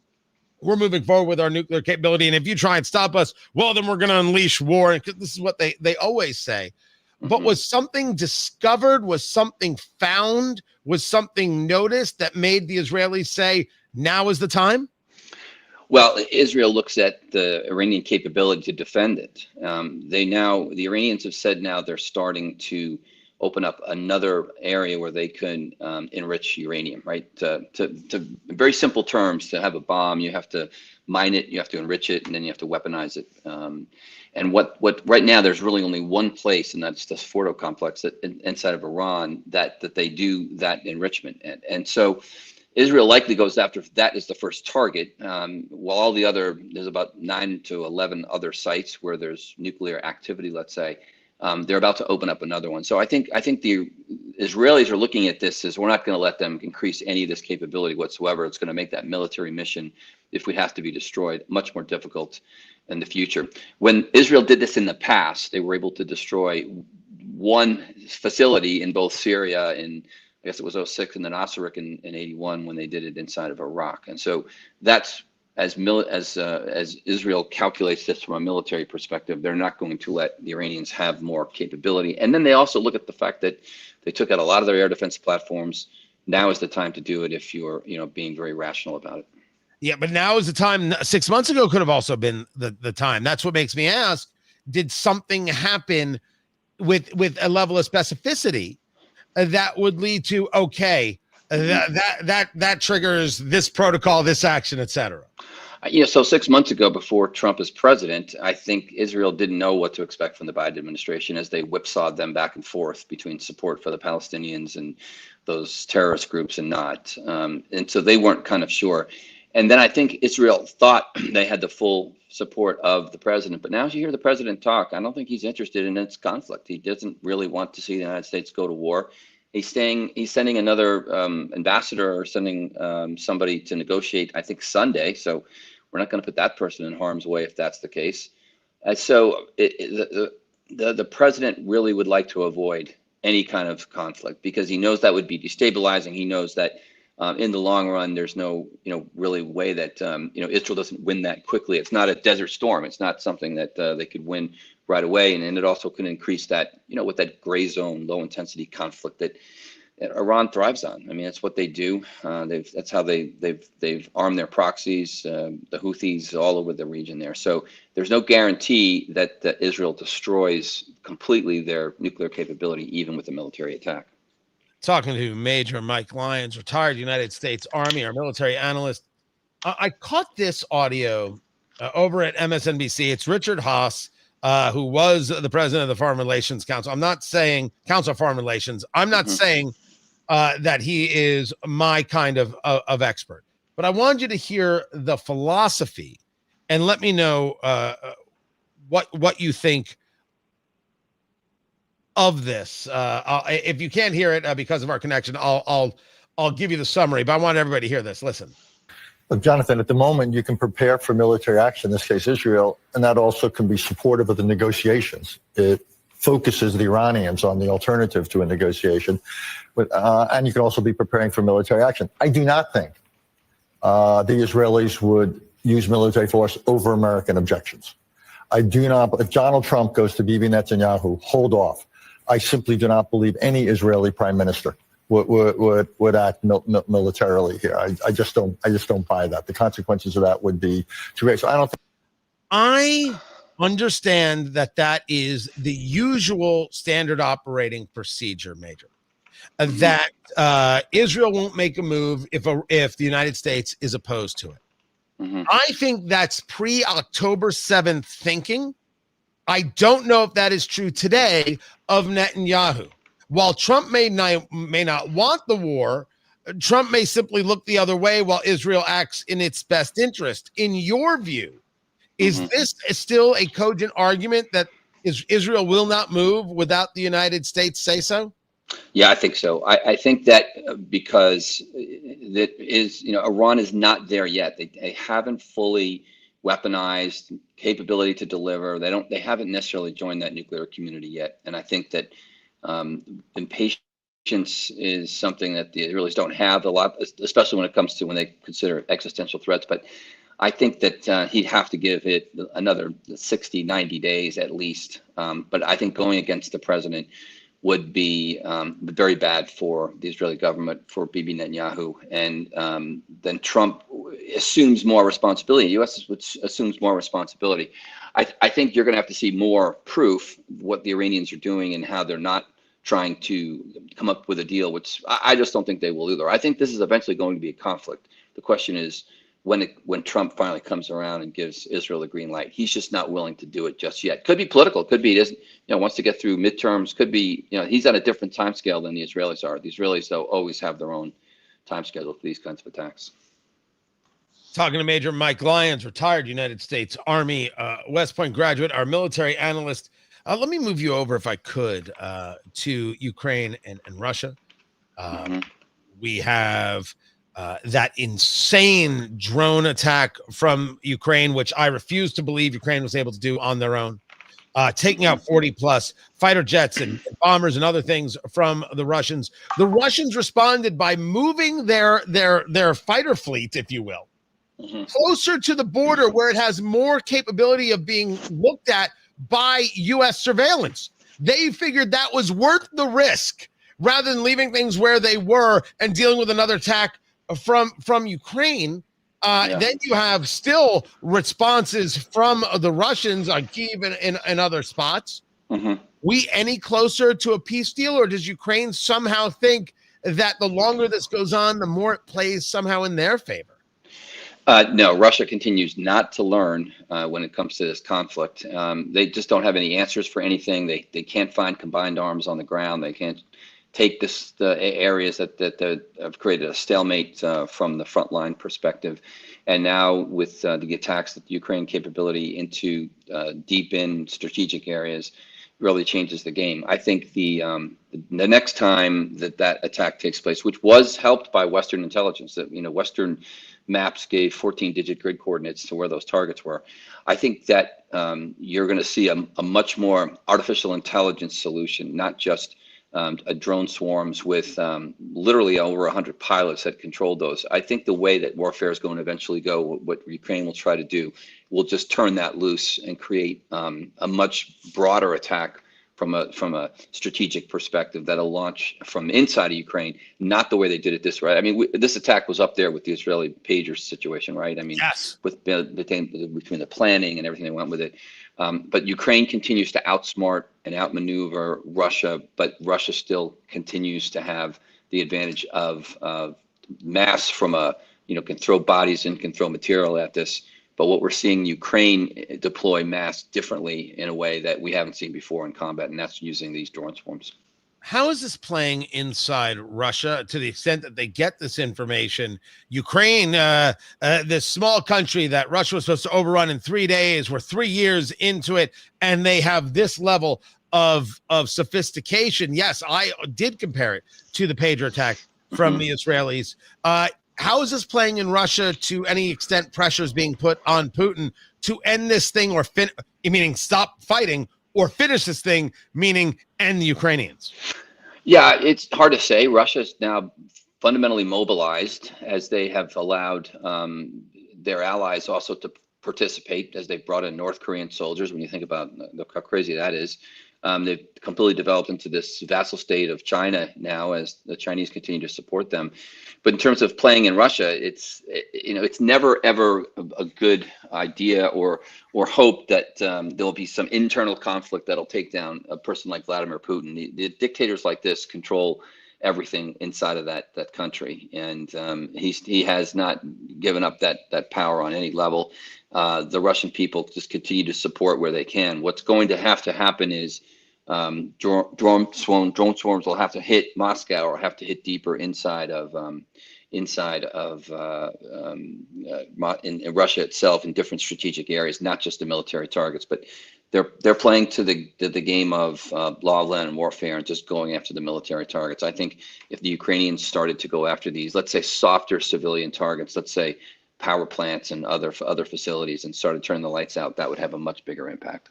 Speaker 2: We're moving forward with our nuclear capability, and if you try and stop us, well, then we're going to unleash war. This is what they always say. But was something discovered? Was something found? Was something noticed that made the Israelis say, now is the time?
Speaker 10: Well, Israel looks at the Iranian capability to defend it. The Iranians have said now they're starting to open up another area where they can enrich uranium, right? To in very simple terms, to have a bomb, you have to mine it, you have to enrich it, and then you have to weaponize it. And what right now, there's really only one place, and that's the Fordo complex that inside of Iran that they do that enrichment. And so Israel likely goes after that is the first target, while all the other, there's about 9 to 11 other sites where there's nuclear activity, let's say. They're about to open up another one. So I think the Israelis are looking at this as, we're not going to let them increase any of this capability whatsoever. It's going to make that military mission, if we have to be destroyed, much more difficult in the future. When Israel did this in the past, they were able to destroy one facility in both Syria and, I guess it was 06, and then Osirik in 81 when they did it inside of Iraq. And so that's, as Israel calculates this from a military perspective, they're not going to let the Iranians have more capability. And then they also look at the fact that they took out a lot of their air defense platforms. Now is the time to do it if you're, being very rational about it.
Speaker 2: Yeah, but now is the time. 6 months ago could have also been the time. That's what makes me ask, did something happen with a level of specificity that would lead to, okay, that triggers this protocol, this action, et cetera?
Speaker 10: So 6 months ago, before Trump is president, I think Israel didn't know what to expect from the Biden administration as they whipsawed them back and forth between support for the Palestinians and those terrorist groups and not. And so they weren't kind of sure. And then I think Israel thought they had the full support of the president. But now as you hear the president talk, I don't think he's interested in this conflict. He doesn't really want to see the United States go to war. He's sending another ambassador, or sending somebody to negotiate, I think, Sunday. So we're not going to put that person in harm's way if that's the case. So the president really would like to avoid any kind of conflict because he knows that would be destabilizing. He knows that in the long run, there's no, really way that, Israel doesn't win that quickly. It's not a Desert Storm. It's not something that they could win right away. And it also can increase that, with that gray zone, low intensity conflict that Iran thrives on. I mean, that's what they do. That's how they've armed their proxies, the Houthis all over the region there. So there's no guarantee that Israel destroys completely their nuclear capability, even with a military attack.
Speaker 2: Talking to Major Mike Lyons, retired United States Army, our military analyst. I caught this audio over at MSNBC. It's Richard Haas, who was the president of the Foreign Relations Council. I'm not saying Council of Foreign Relations. I'm not saying that he is my kind of expert, but I want you to hear the philosophy and let me know what you think of this. If you can't hear it because of our connection, I'll give you the summary, but I want everybody to hear this. Listen.
Speaker 11: Look, Jonathan, at the moment, you can prepare for military action, in this case, Israel, and that also can be supportive of the negotiations. It focuses the Iranians on the alternative to a negotiation, and you can also be preparing for military action. I do not think the Israelis would use military force over American objections. I do not. If Donald Trump goes to Bibi Netanyahu, hold off. I simply do not believe any Israeli prime minister would act militarily here. I just don't buy that. The consequences of that would be too great. So I don't think.
Speaker 2: I understand that is the usual standard operating procedure, Major. That Israel won't make a move if the United States is opposed to it.
Speaker 10: Mm-hmm.
Speaker 2: I think that's pre-October 7th thinking. I don't know if that is true today of Netanyahu. While Trump may not want the war, Trump may simply look the other way while Israel acts in its best interest. In your view, is this still a cogent argument that Israel will not move without the United States say so?
Speaker 10: Yeah, I think so. I think that because Iran is not there yet. They haven't fully weaponized capability to deliver. They haven't necessarily joined that nuclear community yet. And I think that impatience is something that the Israelis don't have a lot, especially when it comes to when they consider existential threats. But I think that he'd have to give it another 60, 90 days at least. But I think going against the president would be very bad for the Israeli government, for Bibi Netanyahu. And then Trump assumes more responsibility. The U.S. assumes more responsibility. I think you're going to have to see more proof what the Iranians are doing and how they're not trying to come up with a deal, which I just don't think they will either. I think this is eventually going to be a conflict. The question is, when Trump finally comes around and gives Israel the green light, he's just not willing to do it just yet. Could be political. Could be he doesn't, wants to get through midterms. Could be, he's on a different time scale than the Israelis are. The Israelis, though, always have their own time schedule for these kinds of attacks.
Speaker 2: Talking to Major Mike Lyons, retired United States Army West Point graduate, our military analyst. Let me move you over, if I could, to Ukraine and Russia. We have that insane drone attack from Ukraine, which I refuse to believe Ukraine was able to do on their own, taking out 40 plus fighter jets and bombers and other things from the Russians. The Russians responded by moving their fighter fleet, if you will, closer to the border where it has more capability of being looked at by U.S. surveillance. They figured that was worth the risk rather than leaving things where they were and dealing with another attack from Ukraine. Then you have still responses from the Russians on Kyiv and other spots. We any closer to a peace deal, or does Ukraine somehow think that the longer this goes on, the more it plays somehow in their favor?
Speaker 10: No, Russia continues not to learn when it comes to this conflict. They just don't have any answers for anything. They can't find combined arms on the ground. They can't take the areas that have created a stalemate from the frontline perspective. And now with the attacks that the Ukraine capability into deep in strategic areas really changes the game. I think the next time that attack takes place, which was helped by Western intelligence, that Western maps gave 14-digit grid coordinates to where those targets were. I think that you're going to see a much more artificial intelligence solution, not just a drone swarms with literally over 100 pilots that controlled those. I think the way that warfare is going to eventually go, what Ukraine will try to do, will just turn that loose and create a much broader attack from a strategic perspective that'll launch from inside of Ukraine, not the way they did it this way. I mean, this attack was up there with the Israeli pager situation, right? I mean,
Speaker 2: yes,
Speaker 10: with between the planning and everything that went with it. But Ukraine continues to outsmart and outmaneuver Russia, but Russia still continues to have the advantage of mass from can throw bodies and can throw material at this. But what we're seeing Ukraine deploy mass differently in a way that we haven't seen before in combat, and that's using these drone swarms.
Speaker 2: how is this playing inside Russia to the extent that they get this information? Ukraine, this small country that Russia was supposed to overrun in 3 days, we're 3 years into it, and they have this level of sophistication. Yes, I did compare it to the pager attack from the Israelis. How is this playing in Russia to any extent pressures being put on Putin to end this thing or meaning stop fighting, or finish this thing, meaning end the Ukrainians?
Speaker 10: Yeah, it's hard to say. Russia's now fundamentally mobilized, as they have allowed their allies also to participate, as they've brought in North Korean soldiers. When you think about how crazy that is, they've completely developed into this vassal state of China now, as the Chinese continue to support them. But in terms of playing in Russia, it's never ever a good idea or hope that there'll be some internal conflict that'll take down a person like Vladimir Putin. The dictators like this control everything inside of that country, and he has not given up that power on any level. The Russian people just continue to support where they can. What's going to have to happen is drone swarms will have to hit Moscow, or have to hit deeper inside of in Russia itself, in different strategic areas, not just the military targets. But they're playing to the game of law of land and warfare, and just going after the military targets. I think if the Ukrainians started to go after these, let's say, softer civilian targets, let's say power plants and other facilities, and started turning the lights out, that would have a much bigger impact.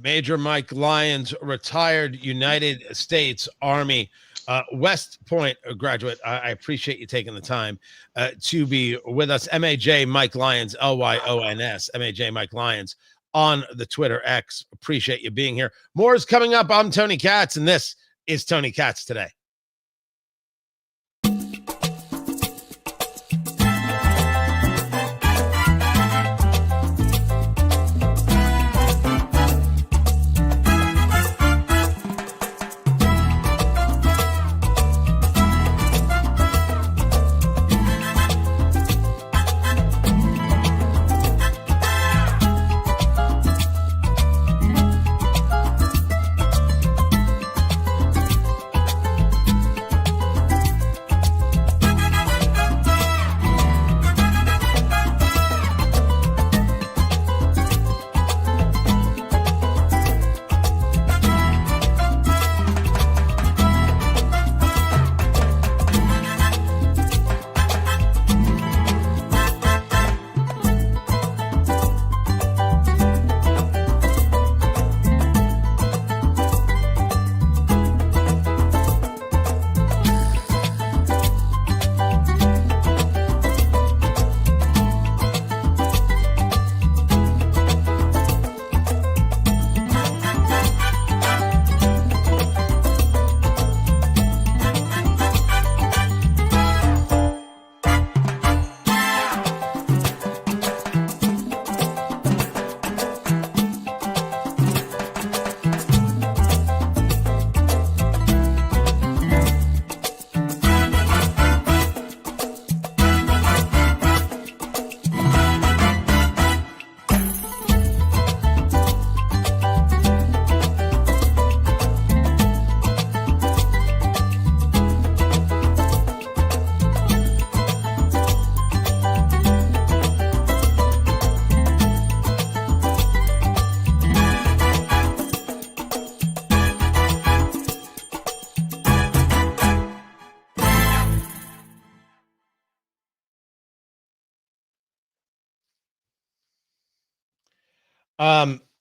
Speaker 2: Major Mike Lyons, retired United States Army West Point graduate. I appreciate you taking the time to be with us. MAJ Mike Lyons, Lyons, MAJ Mike Lyons on the Twitter X. Appreciate you being here. More is coming up. I'm Tony Katz, and this is Tony Katz Today.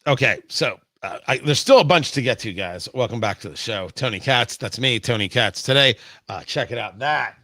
Speaker 2: Okay, so there's still a bunch to get to, guys. Welcome back to the show. Tony Katz, that's me, Tony Katz Today. Check it out. That,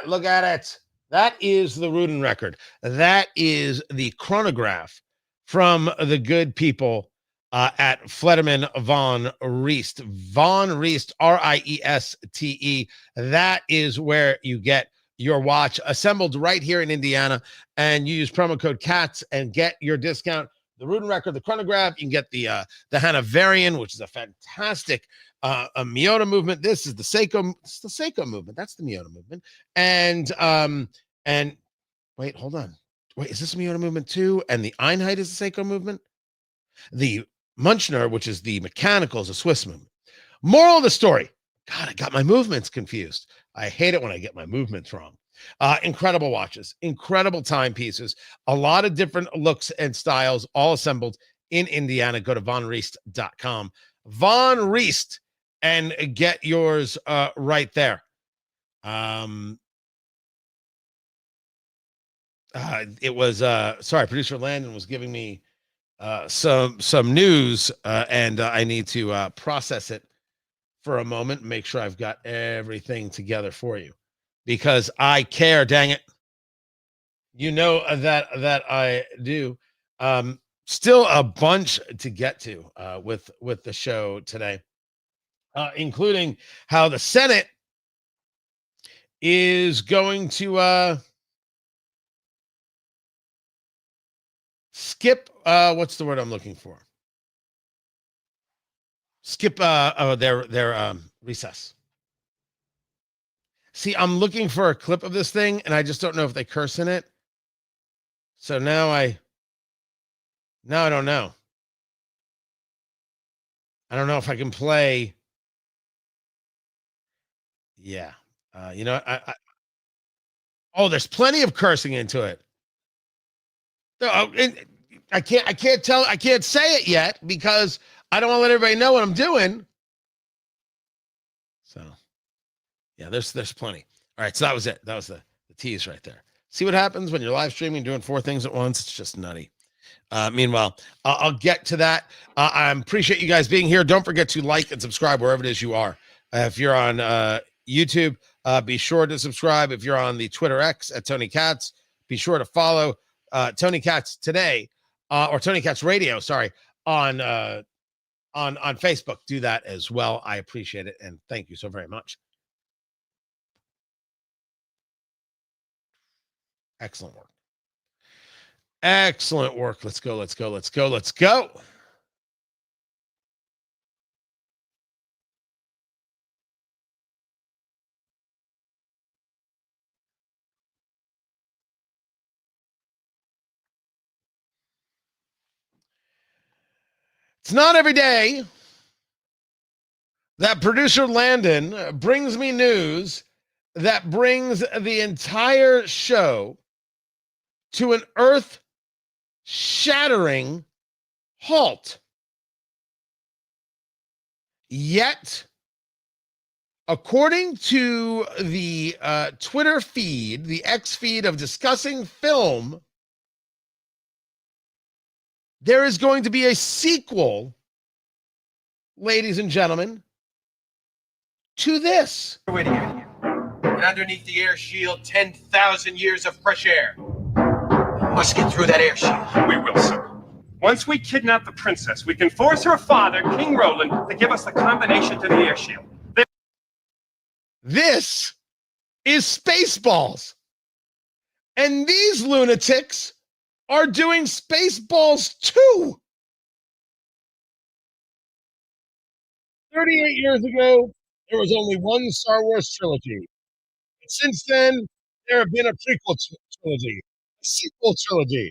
Speaker 2: look at it. That is the Rudin record. That is the chronograph from the good people at Flederman Von Riest. Von Riest, Rieste. That is where you get your watch, assembled right here in Indiana, and you use promo code CATS and get your discount. The Rudin record, the chronograph, you can get the Hanoverian, which is a fantastic a Miyota movement. This is the Seiko. It's the Seiko movement. That's the Miyota movement. And wait, hold on. Wait, is this a Miyota movement too? And the Einheit is the Seiko movement. The Munchner, which is the mechanical, is a Swiss movement. Moral of the story. God, I got my movements confused. I hate it when I get my movements wrong. Incredible watches, incredible timepieces, a lot of different looks and styles all assembled in Indiana. Go to vonreist.com. Von Reist, and get yours right there. It was sorry, producer Landon was giving me some news, and I need to process it for a moment and make sure I've got everything together for you, because I care, dang it. You know that I do. Still a bunch to get to with the show today, including how the Senate is going to skip what's the word I'm looking for? Skip their recess. See, I'm looking for a clip of this thing, and I just don't know if they curse in it. So now I don't know. I don't know if I can play. Yeah. You know, oh, there's plenty of cursing into it. And I can't say it yet because I don't want to let everybody know what I'm doing. So yeah, there's plenty. All right, so that was it. That was the tease right there. See what happens when you're live streaming, doing 4 things at once. It's just nutty. Meanwhile, I'll get to that. I appreciate you guys being here. Don't forget to like and subscribe wherever it is you are. If you're on YouTube, be sure to subscribe. If you're on the Twitter X at Tony Katz, be sure to follow Tony Katz today, or Tony Katz Radio, sorry, on Facebook. Do that as well. I appreciate it, and thank you so very much. Excellent work. Excellent work. Let's go. Let's go. Let's go. Let's go. It's not every day that producer Landon brings me news that brings the entire show to an earth-shattering halt. Yet, according to the Twitter feed, the X feed of Discussing Film, there is going to be a sequel, ladies and gentlemen, to this.
Speaker 12: Waiting at you. And underneath the air shield, 10,000 years of fresh air. We must get through that air shield.
Speaker 13: We will, sir. Once we kidnap the princess, we can force her father, King Roland, to give us the combination to the air shield.
Speaker 2: This is Spaceballs. And these lunatics are doing Spaceballs 2. 38 years ago, there was only one Star Wars trilogy. Since then, there have been a prequel trilogy, a sequel trilogy,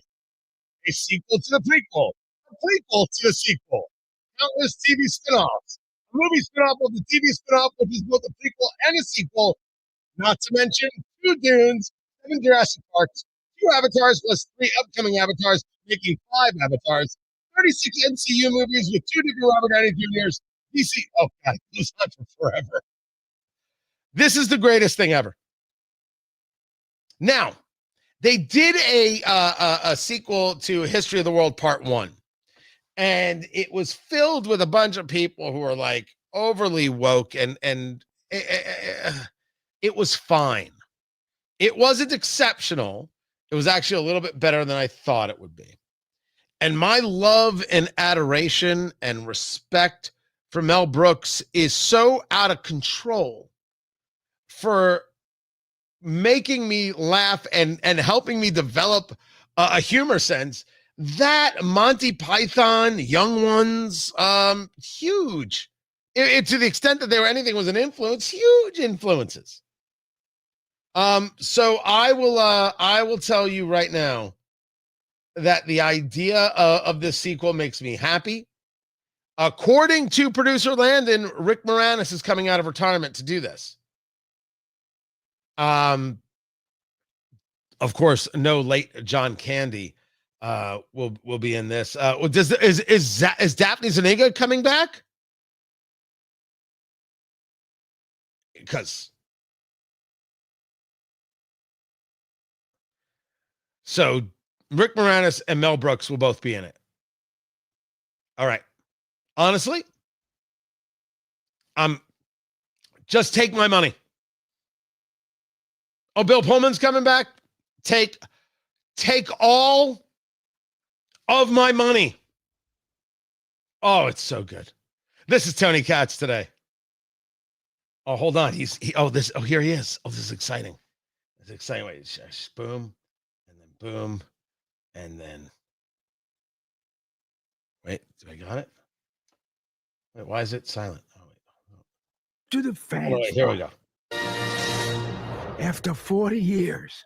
Speaker 2: a sequel to the prequel, a prequel to the sequel, countless TV spin-offs, a movie spin-off of the TV spin-off, which is both a prequel and a sequel, not to mention 2 Dunes, 7 Jurassic Parks, 2 Avatars plus 3 upcoming Avatars, making 5 Avatars, 36 MCU movies with 2 different Robert Downey Jr.'s, DC, oh God, it goes on for forever. This is the greatest thing ever. Now, they did a sequel to History of the World Part 1, and it was filled with a bunch of people who are like overly woke, and it was fine. It wasn't exceptional. It was actually a little bit better than I thought it would be. And my love and adoration and respect for Mel Brooks is so out of control for making me laugh and helping me develop a humor sense that Monty Python, Young Ones, huge. To the extent that they were anything was an influence, huge influences. So I will tell you right now that the idea of this sequel makes me happy. According to producer Landon, Rick Moranis is coming out of retirement to do this. Of course, no late John Candy will be in this. Is Daphne Zuniga coming back? Because so Rick Moranis and Mel Brooks will both be in it. All right. Honestly, just take my money. Oh, Bill Pullman's coming back. Take all of my money. Oh, it's so good. This is Tony Katz today. Oh, hold on. Here he is. Oh, this is exciting. It's exciting. Wait, boom, and then boom, and then wait. Do I got it? Wait, why is it silent? Oh, wait.
Speaker 14: To the fans.
Speaker 2: Oh, wait, here we go.
Speaker 14: After 40 years,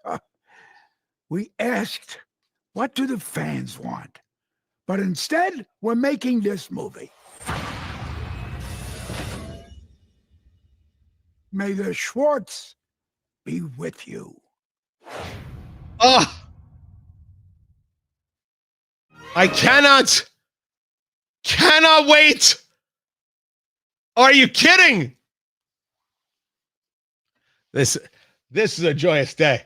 Speaker 14: we asked, what do the fans want? But instead, we're making this movie. May the Schwartz be with you.
Speaker 2: Oh, I cannot wait. Are you kidding? This is a joyous day.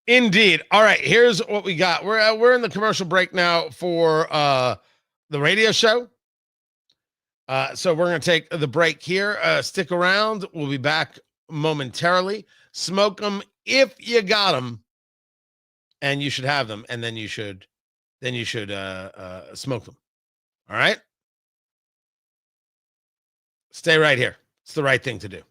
Speaker 2: Indeed. All right, here's what we got. We're in the commercial break now for the radio show. So we're going to take the break here. Stick around. We'll be back momentarily. Smoke them if you got them, and you should have them, and then you should smoke them. All right? Stay right here. It's the right thing to do.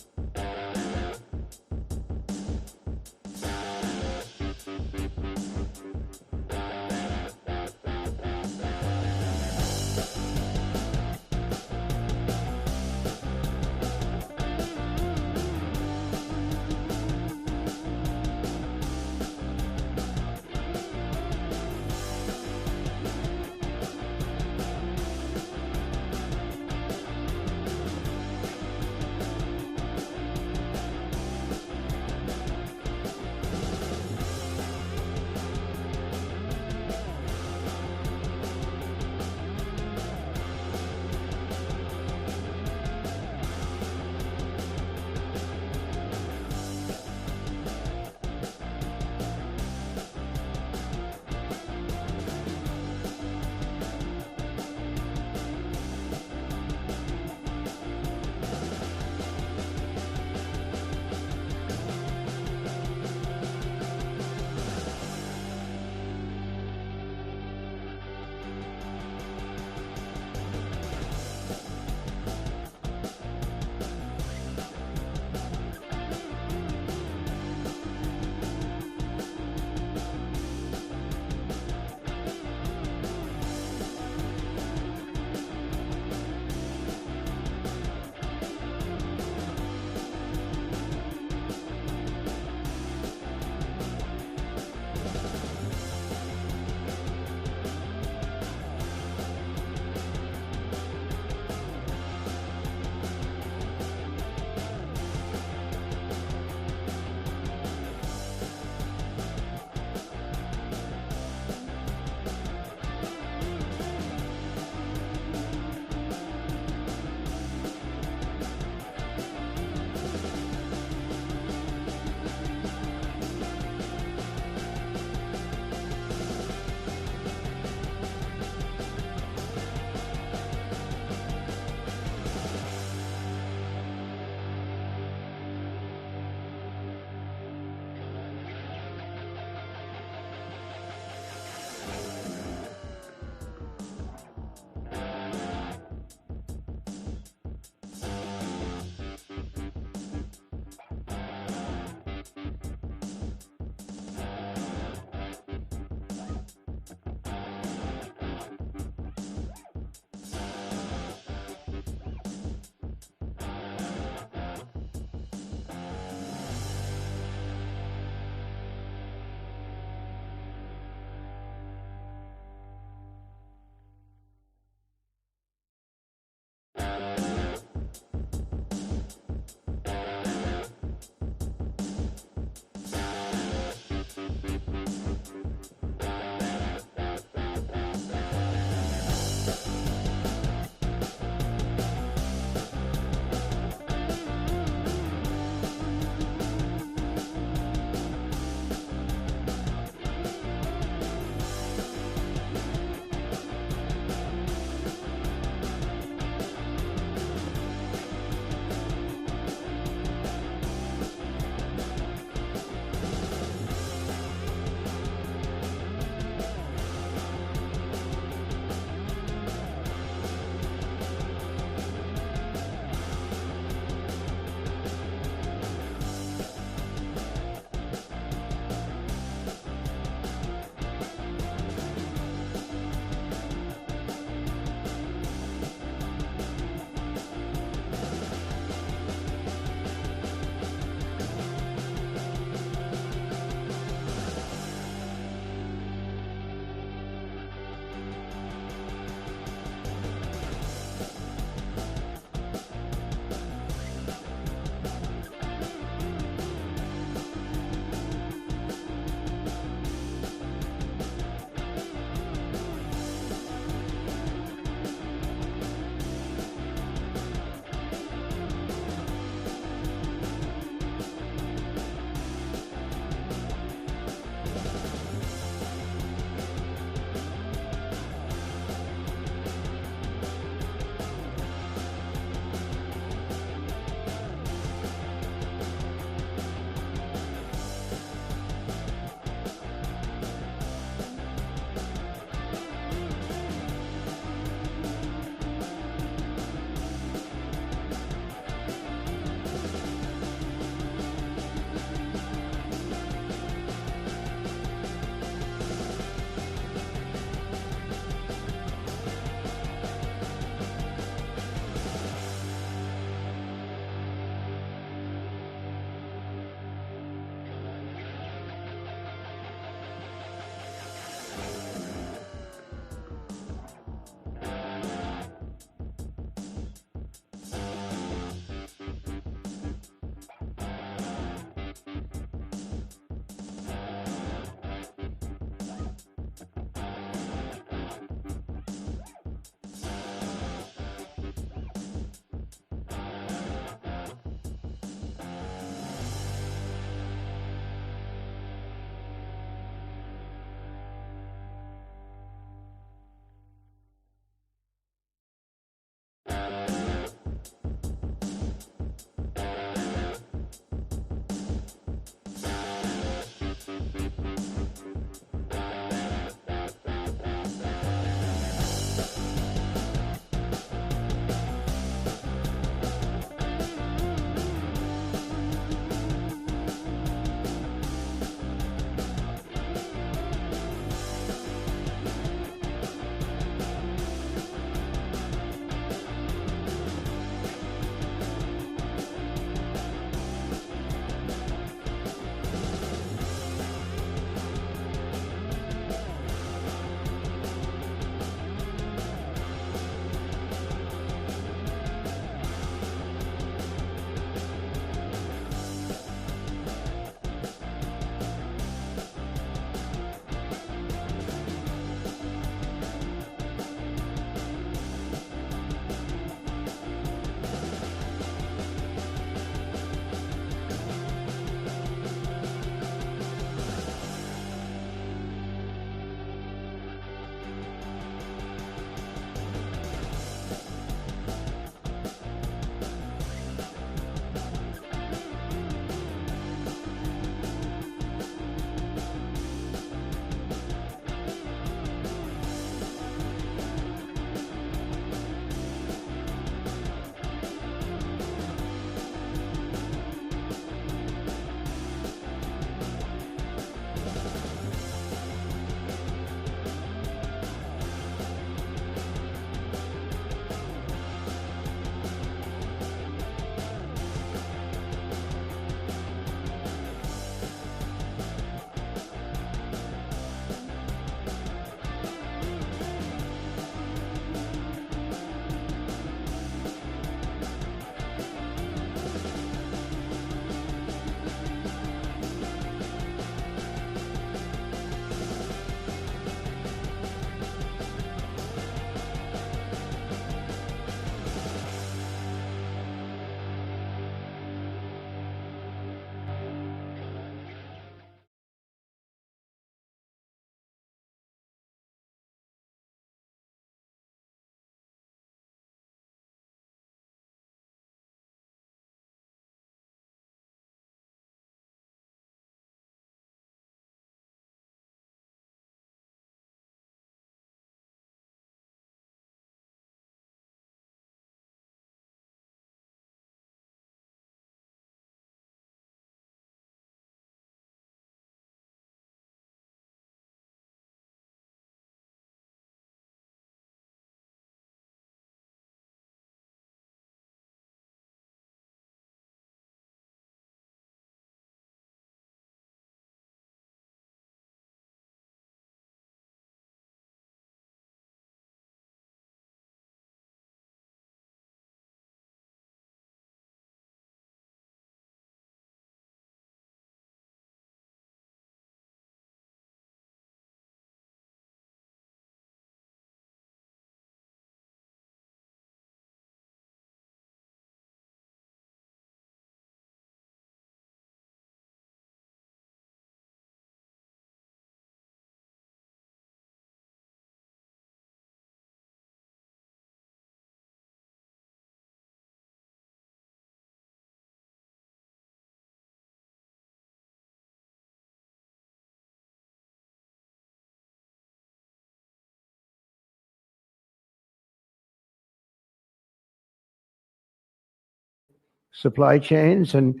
Speaker 15: supply chains and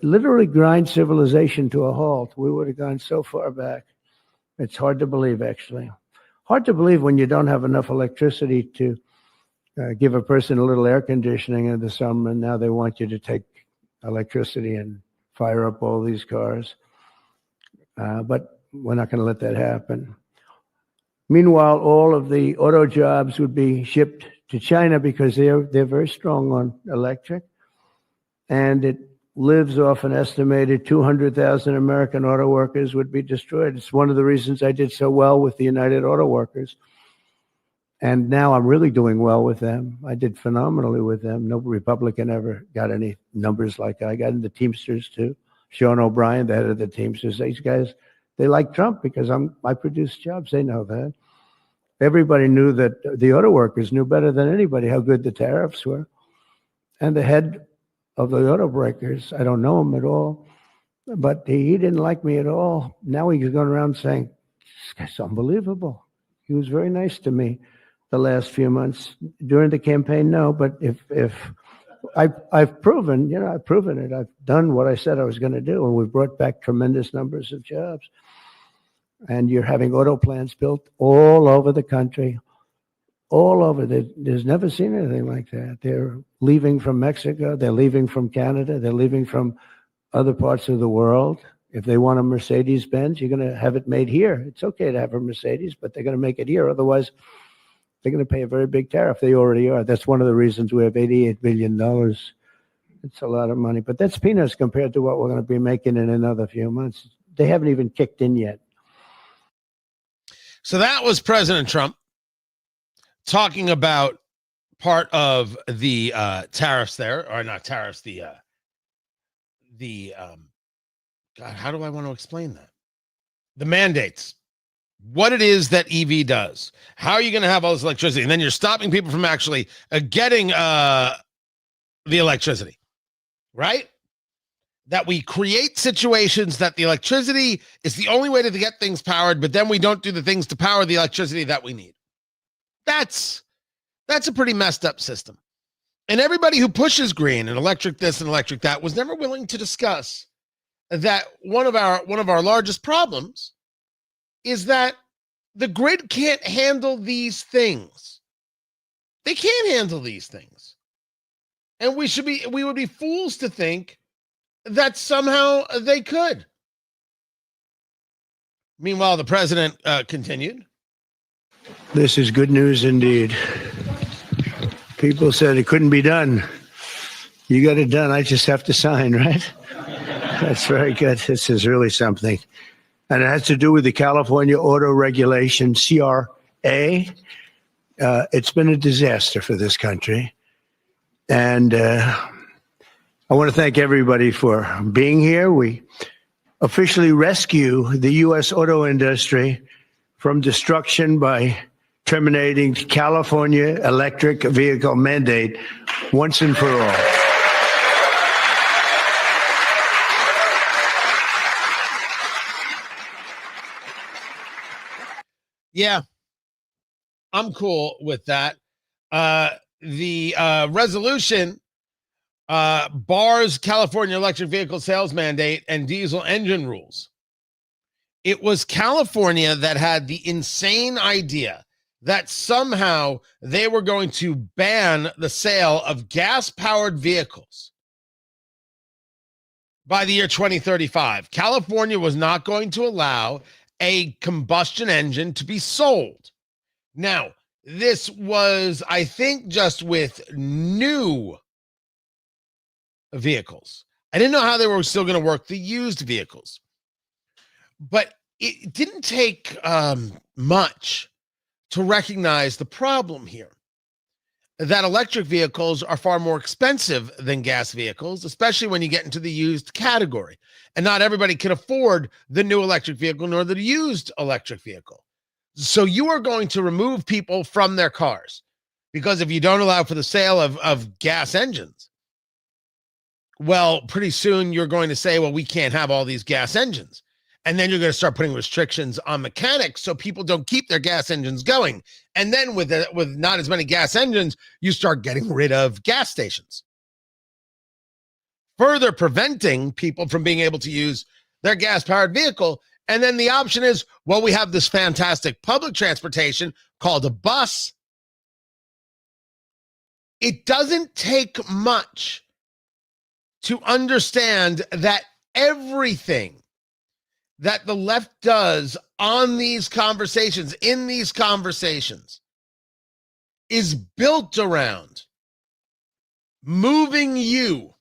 Speaker 15: literally grind civilization to a halt. We would have gone so far back. It's hard to believe, actually. Hard to believe when you don't have enough electricity to give a person a little air conditioning in the summer, and now they want you to take electricity and fire up all these cars. But we're not going to let that happen. Meanwhile, all of the auto jobs would be shipped to China because they're very strong on electric. And it lives off an estimated 200,000 American auto workers would be destroyed. It's one of the reasons I did so well with the United Auto Workers. And now I'm really doing well with them. I did phenomenally with them. No Republican ever got any numbers like I got in the Teamsters too. Sean O'Brien, the head of the Teamsters, these guys, they like Trump because I produce jobs. They know that. Everybody knew that the auto workers knew better than anybody how good the tariffs were. And the head of the auto breakers, I don't know him at all, but he didn't like me at all. Now he's going around saying, this guy's unbelievable. He was very nice to me the last few months. During the campaign, no, but if I've proven, I've proven it. I've done what I said I was going to do, and we've brought back tremendous numbers of jobs. And you're having auto plants built all over the country, all over. There's never seen anything like that. They're leaving from Mexico. They're leaving from Canada. They're leaving from other parts of the world. If they want a Mercedes-Benz, you're going to have it made here. It's okay to have a Mercedes, but they're going to make it here. Otherwise, they're going to pay a very big tariff. They already are. That's one of the reasons we have $88 billion. It's a lot of money, but that's peanuts compared to what we're going to be making in another few months. They haven't even kicked in yet.
Speaker 2: So that was President Trump talking about part of the tariffs there, or not tariffs, God, how do I want to explain that? The mandates, what it is that EV does. How are you going to have all this electricity? And then you're stopping people from actually getting the electricity, right? That we create situations that the electricity is the only way to get things powered, but then we don't do the things to power the electricity that we need. That's a pretty messed up system. And everybody who pushes green and electric this and electric that was never willing to discuss that one of our largest problems is that the grid can't handle these things. They can't handle these things. And we would be fools to think that somehow they could. Meanwhile, the president continued.
Speaker 15: This is good news indeed. People said it couldn't be done. You got it done. I just have to sign, right? That's very good. This is really something. And it has to do with the California Auto Regulation, CRA. It's been a disaster for this country. And I want to thank everybody for being here. We officially rescue the U.S. auto industry from destruction by terminating the California electric vehicle mandate once and for all.
Speaker 2: Yeah, I'm cool with that. The resolution bars California electric vehicle sales mandate and diesel engine rules. It was California that had the insane idea that somehow they were going to ban the sale of gas-powered vehicles by the year 2035. California was not going to allow a combustion engine to be sold. Now, this was, I think, just with new vehicles. I didn't know how they were still going to work the used vehicles. But it didn't take much to recognize the problem here. That electric vehicles are far more expensive than gas vehicles, especially when you get into the used category. And not everybody can afford the new electric vehicle nor the used electric vehicle. So you are going to remove people from their cars because if you don't allow for the sale of gas engines, well, pretty soon you're going to say, well, we can't have all these gas engines. And then you're going to start putting restrictions on mechanics so people don't keep their gas engines going. And then with not as many gas engines, you start getting rid of gas stations. further preventing people from being able to use their gas-powered vehicle. And then the option is, well, we have this fantastic public transportation called a bus. It doesn't take much to understand that everything that the left does on these conversations, in these conversations, is built around moving you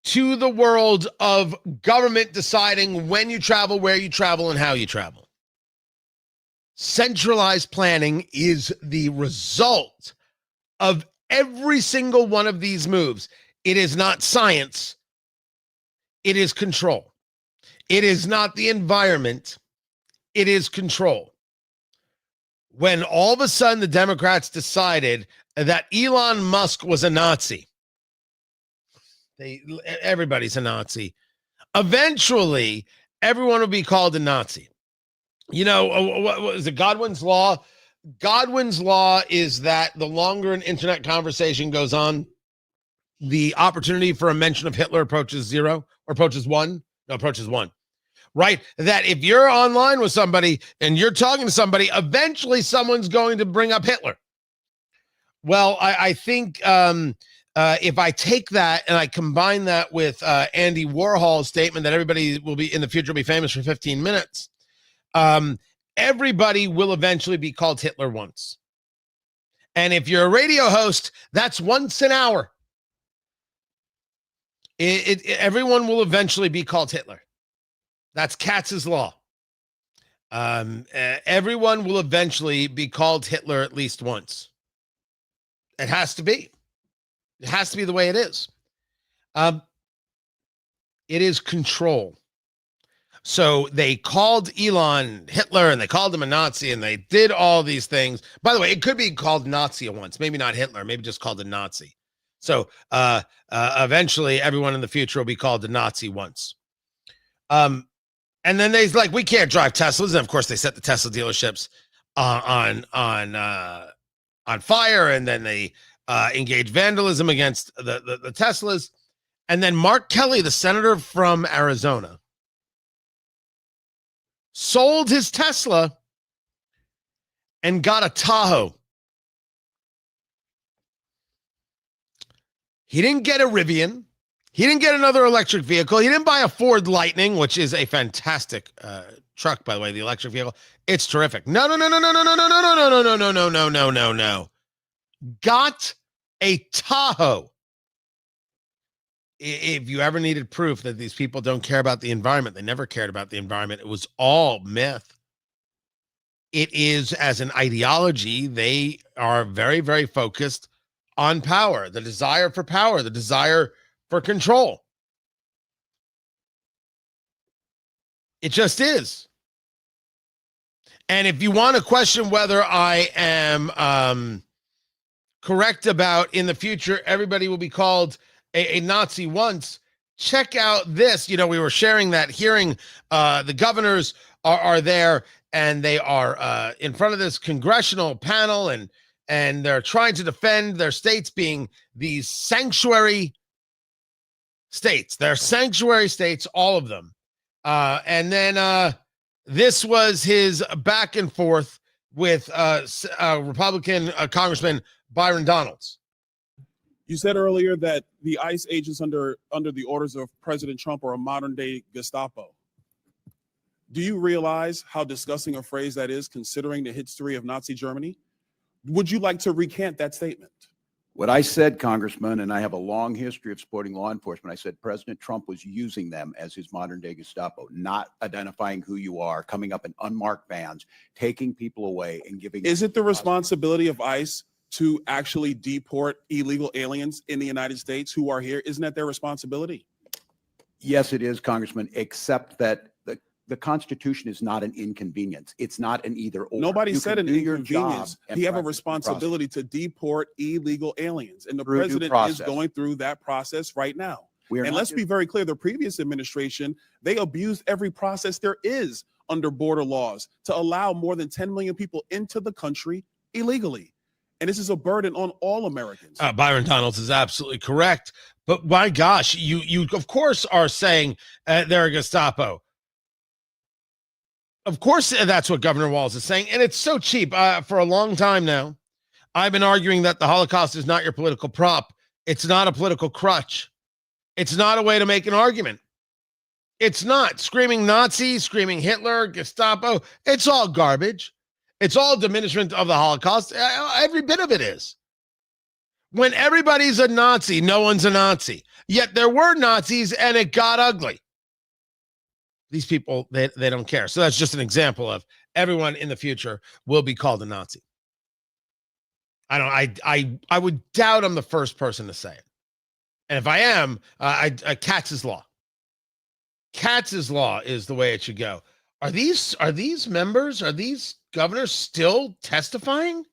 Speaker 2: to the world of government deciding when you travel, where you travel, and how you travel. Centralized planning is the result of every single one of these moves. It is not science. It is control. It is not the environment. It is control. When all of a sudden the Democrats decided that Elon Musk was a Nazi, everybody's a Nazi. Eventually, everyone will be called a Nazi. You know, what was it, Godwin's Law? Godwin's Law is that the longer an internet conversation goes on, the opportunity for a mention of Hitler approaches zero, or approaches one. No, approaches one. Right? That if you're online with somebody and you're talking to somebody, eventually someone's going to bring up Hitler. Well, I think if I take that and I combine that with Andy Warhol's statement that everybody will be in the future will be famous for 15 minutes, everybody will eventually be called Hitler once. And if you're a radio host, that's once an hour. Everyone will eventually be called Hitler. That's Katz's law. Everyone will eventually be called Hitler at least once. It has to be. It has to be the way it is. It is control. So they called Elon Hitler and they called him a Nazi and they did all these things. By the way, it could be called Nazi at once. Maybe not Hitler, maybe just called a Nazi. So eventually everyone in the future will be called a Nazi once. And then they's like, we can't drive Teslas. And of course they set the Tesla dealerships on fire. And then they engage vandalism against the Teslas. And then Mark Kelly, the senator from Arizona, sold his Tesla and got a Tahoe. He didn't get a Rivian. He didn't get another electric vehicle. He didn't buy a Ford Lightning, which is a fantastic truck, by the way, the electric vehicle. It's terrific. No. Got a Tahoe. If you ever needed proof that these people don't care about the environment, they never cared about the environment. It was all myth. It is, as an ideology, they are very, very focused on power, the desire for power, the desire for control. It just is. And if you want to question whether I am correct about in the future, everybody will be called a Nazi once, check out this. You know, we were sharing that hearing. The governors are there and they are in front of this congressional panel and they're trying to defend their states being these sanctuary states. They're sanctuary states, all of them. And then this was his back and forth with Republican Congressman Byron Donalds.
Speaker 16: You said earlier that the ICE agents under the orders of President Trump are a modern day Gestapo. Do you realize how disgusting a phrase that is, considering the history of Nazi Germany? Would you like to recant that statement?
Speaker 4: What I said, Congressman, and I have a long history of supporting law enforcement, I said President Trump was using them as his modern day Gestapo, not identifying who you are, coming up in unmarked vans, taking people away and giving.
Speaker 16: Is it the responsibility of ICE to actually deport illegal aliens in the United States who are here? Isn't that their responsibility?
Speaker 4: Yes, it is, Congressman, except that the Constitution is not an inconvenience. It's not an either or.
Speaker 16: Nobody said an inconvenience.
Speaker 4: You
Speaker 16: have a responsibility to deport illegal aliens. And the president is going through that process right now. And let's be very clear, the previous administration, they abused every process there is under border laws to allow more than 10 million people into the country illegally. And this is a burden on all Americans.
Speaker 2: Byron Donalds is absolutely correct. But my gosh, you of course are saying they're a Gestapo. Of course, that's what Governor Walz is saying. And it's so cheap. For a long time now, I've been arguing that the Holocaust is not your political prop. It's not a political crutch. It's not a way to make an argument. It's not. Screaming Nazi, screaming Hitler, Gestapo, it's all garbage. It's all diminishment of the Holocaust. Every bit of it is. When everybody's a Nazi, no one's a Nazi. Yet there were Nazis and it got ugly. These people, they don't care. So that's just an example of everyone in the future will be called a Nazi. I would doubt I'm the first person to say it. And if I am, Katz's law. Katz's law is the way it should go. Are these members, are these governors still testifying?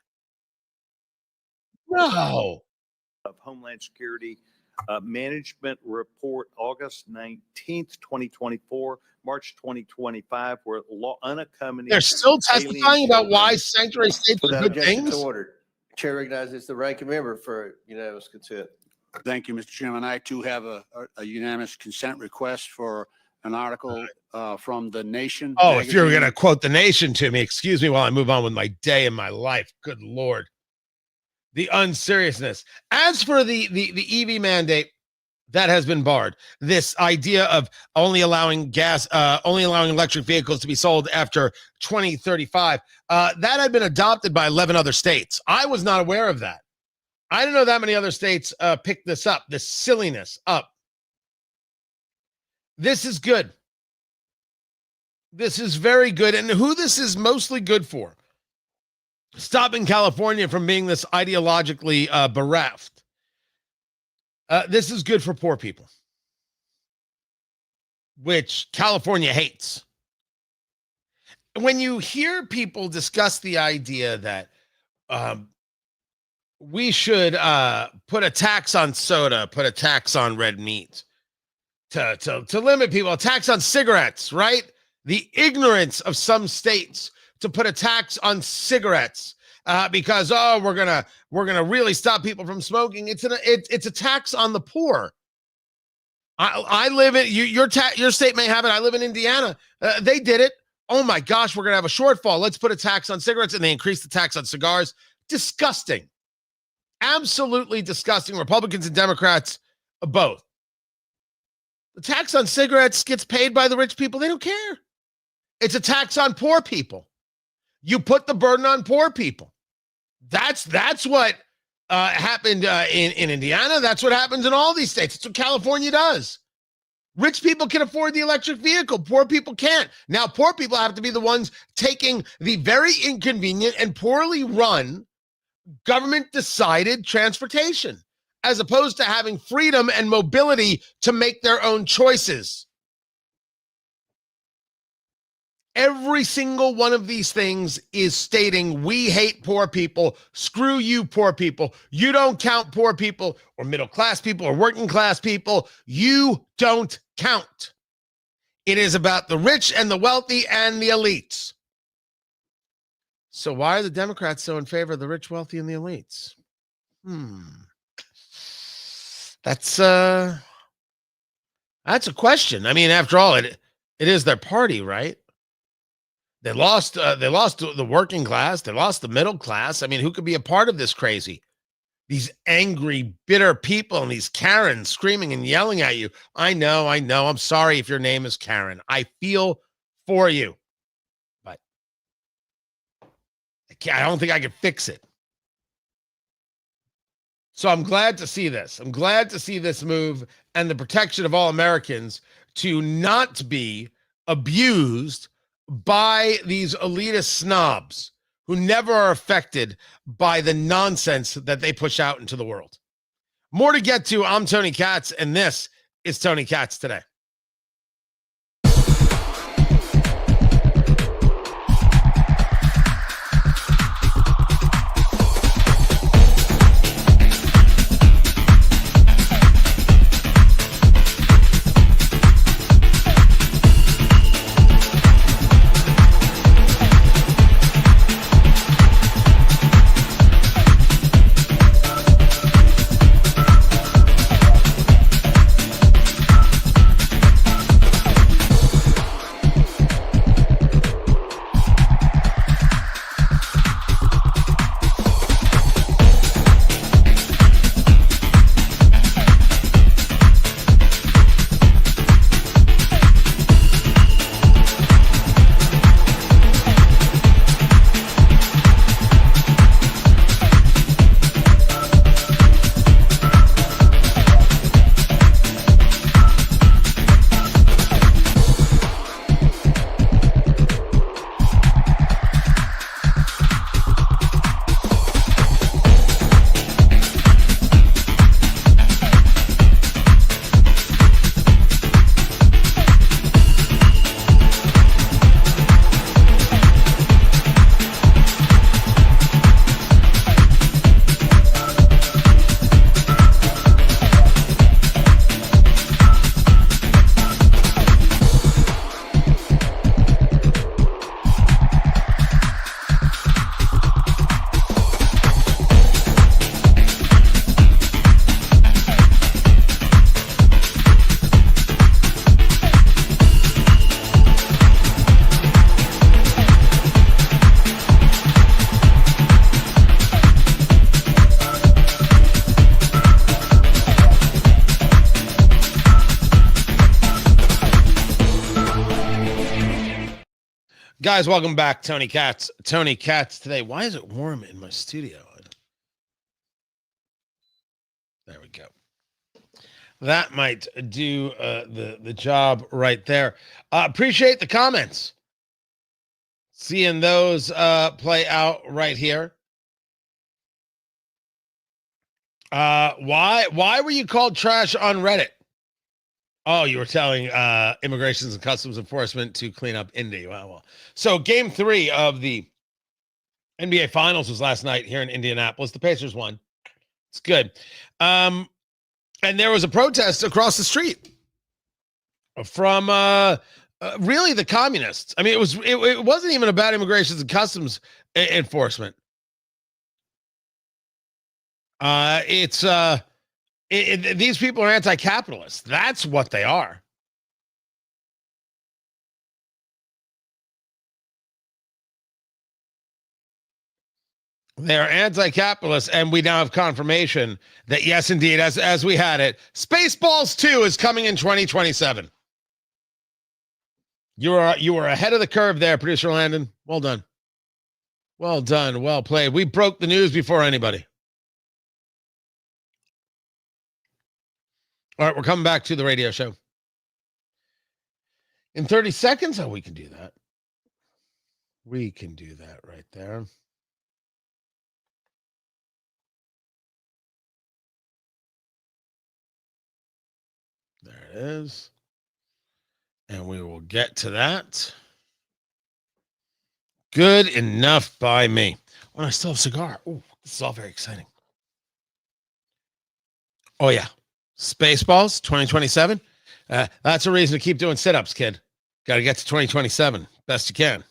Speaker 2: No.
Speaker 17: Of Homeland Security Management Report, August 19th, 2024, March 2025, where unaccompanied.
Speaker 2: They're still testifying about why sanctuary states are good things?
Speaker 8: Chair recognizes the ranking member for unanimous consent.
Speaker 9: Thank you, Mr. Chairman. I too have a unanimous consent request for an article from The Nation.
Speaker 2: Oh, if you're going to quote The Nation to me, excuse me while I move on with my day and my life. Good Lord. The unseriousness. As for the EV mandate, that has been barred. This idea of only allowing electric vehicles to be sold after 2035, that had been adopted by 11 other states. I was not aware of that. I didn't know that many other states picked this up, this silliness up. This is good. This is very good. And who this is mostly good for? Stopping California from being this ideologically bereft. This is good for poor people, which California hates. When you hear people discuss the idea that we should put a tax on soda, put a tax on red meat to limit people, a tax on cigarettes, right? The ignorance of some states to put a tax on cigarettes because we're gonna really stop people from smoking. It's a tax on the poor. I live in your state may have it. I live in Indiana. They did it. Oh my gosh, we're gonna have a shortfall. Let's put a tax on cigarettes, and they increased the tax on cigars. Disgusting, absolutely disgusting. Republicans and Democrats both. The tax on cigarettes gets paid by the rich people. They don't care. It's a tax on poor people. You put the burden on poor people. That's what happened in Indiana. That's what happens in all these states. It's what California does. Rich people can afford the electric vehicle. Poor people can't. Now, poor people have to be the ones taking the very inconvenient and poorly run government-decided transportation, as opposed to having freedom and mobility to make their own choices. Every single one of these things is stating we hate poor people. Screw you, poor people. You don't count poor people or middle-class people or working-class people. You don't count. It is about the rich and the wealthy and the elites. So why are the Democrats so in favor of the rich, wealthy, and the elites? That's a question. I mean, after all, it is their party, right? They lost the working class. They lost the middle class. I mean, who could be a part of this crazy? These angry, bitter people and these Karens screaming and yelling at you. I know. I'm sorry if your name is Karen. I feel for you. But I don't think I can fix it. So I'm glad to see this. I'm glad to see this move and the protection of all Americans to not be abused by these elitist snobs who never are affected by the nonsense that they push out into the world. More to get to. I'm Tony Katz, and this is Tony Katz Today. Guys, welcome back. Tony Katz. Tony Katz today. Why is it warm in my studio? There we go. That might do the job right there. Appreciate the comments. Seeing those play out right here. Why were you called trash on Reddit? Oh, you were telling Immigrations and Customs Enforcement to clean up Indy. Well. So game 3 of the NBA Finals was last night here in Indianapolis. The Pacers won. It's good. And there was a protest across the street from really the communists. I mean, it wasn't even about Immigrations and Customs Enforcement. These people are anti-capitalist. That's what they are. They are anti-capitalist, and we now have confirmation that yes, indeed, as we had it, Spaceballs 2 is coming in 2027. You were ahead of the curve there, producer Landon. Well done. Well done. Well played. We broke the news before anybody. All right, we're coming back to the radio show. In 30 seconds? Oh, we can do that. We can do that right there. There it is. And we will get to that. Good enough by me. Oh, I still have a cigar. Oh, this is all very exciting. Oh, yeah. Spaceballs 2027. That's a reason to keep doing sit-ups, kid. Got to get to 2027 best you can.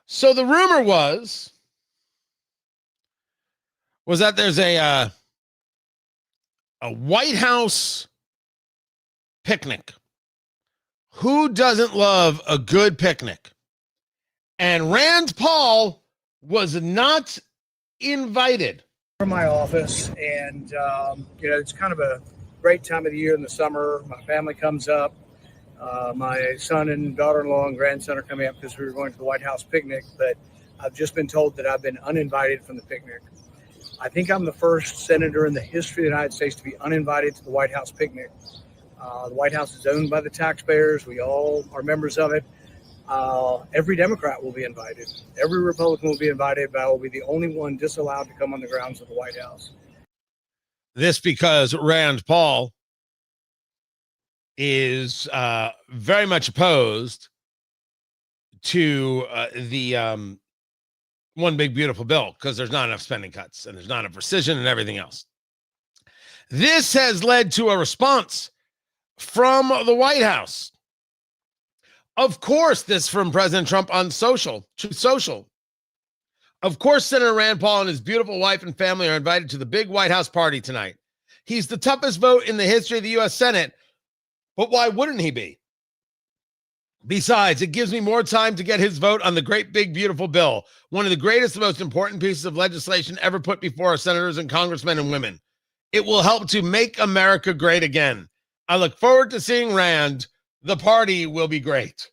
Speaker 2: So the rumor was that there's a White House picnic. Who doesn't love a good picnic? And Rand Paul was not invited.
Speaker 18: From my office, and it's kind of a great time of the year in the summer. My family comes up. My son and daughter-in-law and grandson are coming up because we were going to the White House picnic, but I've just been told that I've been uninvited from the picnic. I think I'm the first senator in the history of the United States to be uninvited to the White House picnic. The White House is owned by the taxpayers. We all are members of it. Every Democrat will be invited. Every Republican will be invited, but I will be the only one disallowed to come on the grounds of the White House.
Speaker 2: This because Rand Paul is very much opposed to the one big beautiful bill because there's not enough spending cuts and there's not enough precision and everything else. This has led to a response from the White House. Of course, this from President Trump on Truth Social. Of course, Senator Rand Paul and his beautiful wife and family are invited to the big White House party tonight. He's the toughest vote in the history of the U.S. Senate. But why wouldn't he be? Besides, it gives me more time to get his vote on the great, big, beautiful bill, one of the greatest and most important pieces of legislation ever put before our senators and congressmen and women. It will help to make America great again. I look forward to seeing Rand. The party will be great.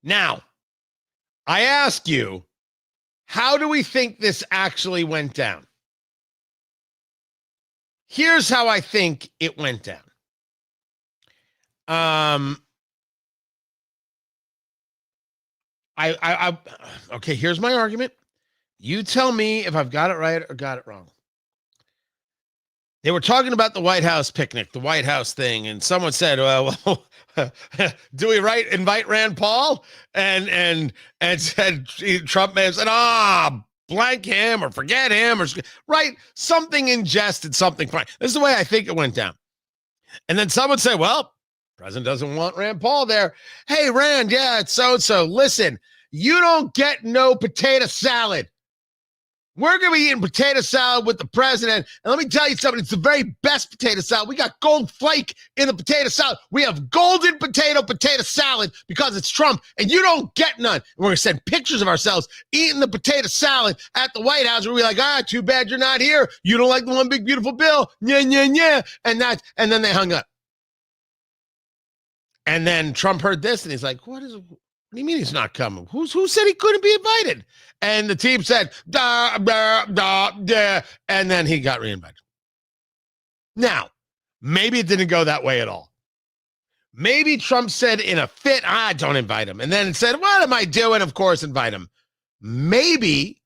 Speaker 2: Now, I ask you, how do we think this actually went down? Here's how I think it went down. Okay, here's my argument. You tell me if I've got it right or got it wrong. They were talking about the White House picnic, the White House thing, and someone said, well, do we invite Rand Paul? And said Trump may have said, blank him or forget him or right. Something ingested something fine. This is the way I think it went down. And then someone say, well, president doesn't want Rand Paul there. Hey, Rand, yeah, it's so-and-so. Listen, You don't get no potato salad. We're going to be eating potato salad with the president. And let me tell you something. It's the very best potato salad. We got gold flake in the potato salad. We have golden potato salad because it's Trump, and you don't get none. And we're going to send pictures of ourselves eating the potato salad at the White House. We're like, too bad you're not here. You don't like the one big, beautiful bill. Yeah, yeah, yeah. And then they hung up. And then Trump heard this, and he's like, what do you mean he's not coming? Who said he couldn't be invited? And the team said, da, da, da, da, and then he got reinvited. Now, maybe it didn't go that way at all. Maybe Trump said in a fit, don't invite him. And then said, what am I doing? Of course, invite him. Maybe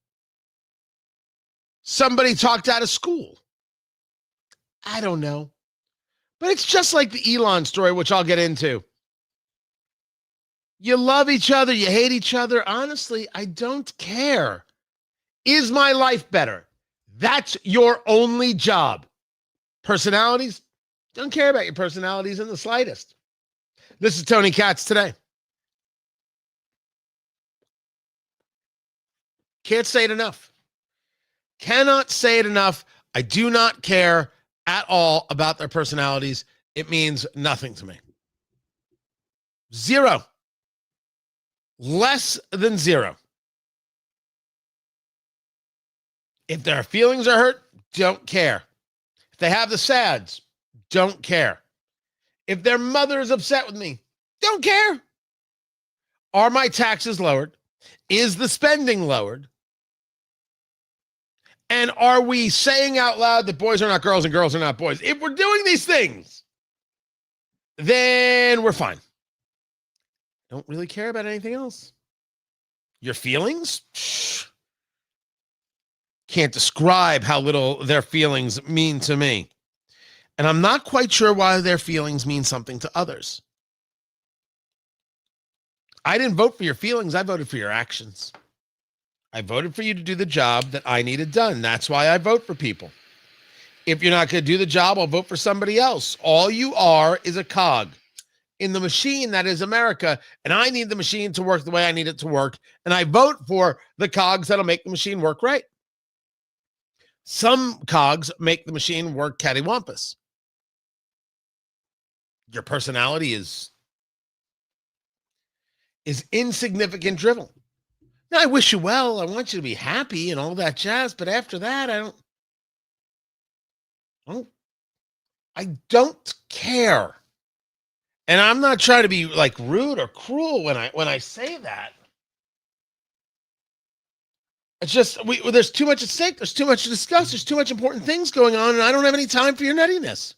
Speaker 2: somebody talked out of school. I don't know. But it's just like the Elon story, which I'll get into. You love each other. You hate each other. Honestly, I don't care. Is my life better? That's your only job. Personalities? Don't care about your personalities in the slightest. This is Tony Katz today. Can't say it enough. Cannot say it enough. I do not care at all about their personalities. It means nothing to me. Zero. Less than zero. If their feelings are hurt, don't care. If they have the sads, don't care. If their mother is upset with me, don't care. Are my taxes lowered? Is the spending lowered? And are we saying out loud that boys are not girls and girls are not boys? If we're doing these things, then we're fine. Don't really care about anything else. Your feelings? Can't describe how little their feelings mean to me. And I'm not quite sure why their feelings mean something to others. I didn't vote for your feelings. I voted for your actions. I voted for you to do the job that I needed done. That's why I vote for people. If you're not going to do the job, I'll vote for somebody else. All you are is a cog in the machine that is America, and I need the machine to work the way I need it to work, and I vote for the cogs that'll make the machine work right. Some cogs make the machine work cattywampus. Your personality is insignificant drivel. Now, I wish you well. I want you to be happy and all that jazz, but after that, I don't care. And I'm not trying to be like rude or cruel when I say that. It's just there's too much at stake. There's too much to discuss. There's too much important things going on, and I don't have any time for your nuttiness.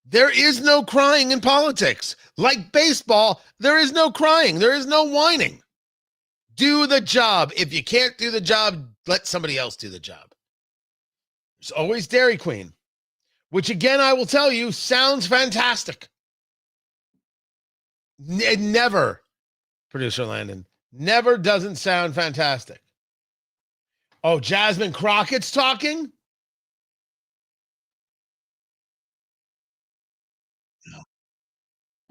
Speaker 2: There is no crying in politics. Like baseball, there is no crying. There is no whining. Do the job. If you can't do the job, let somebody else do the job. There's always Dairy Queen, which again, I will tell you, sounds fantastic. It never, producer Landon, never doesn't sound fantastic. Oh, Jasmine Crockett's talking?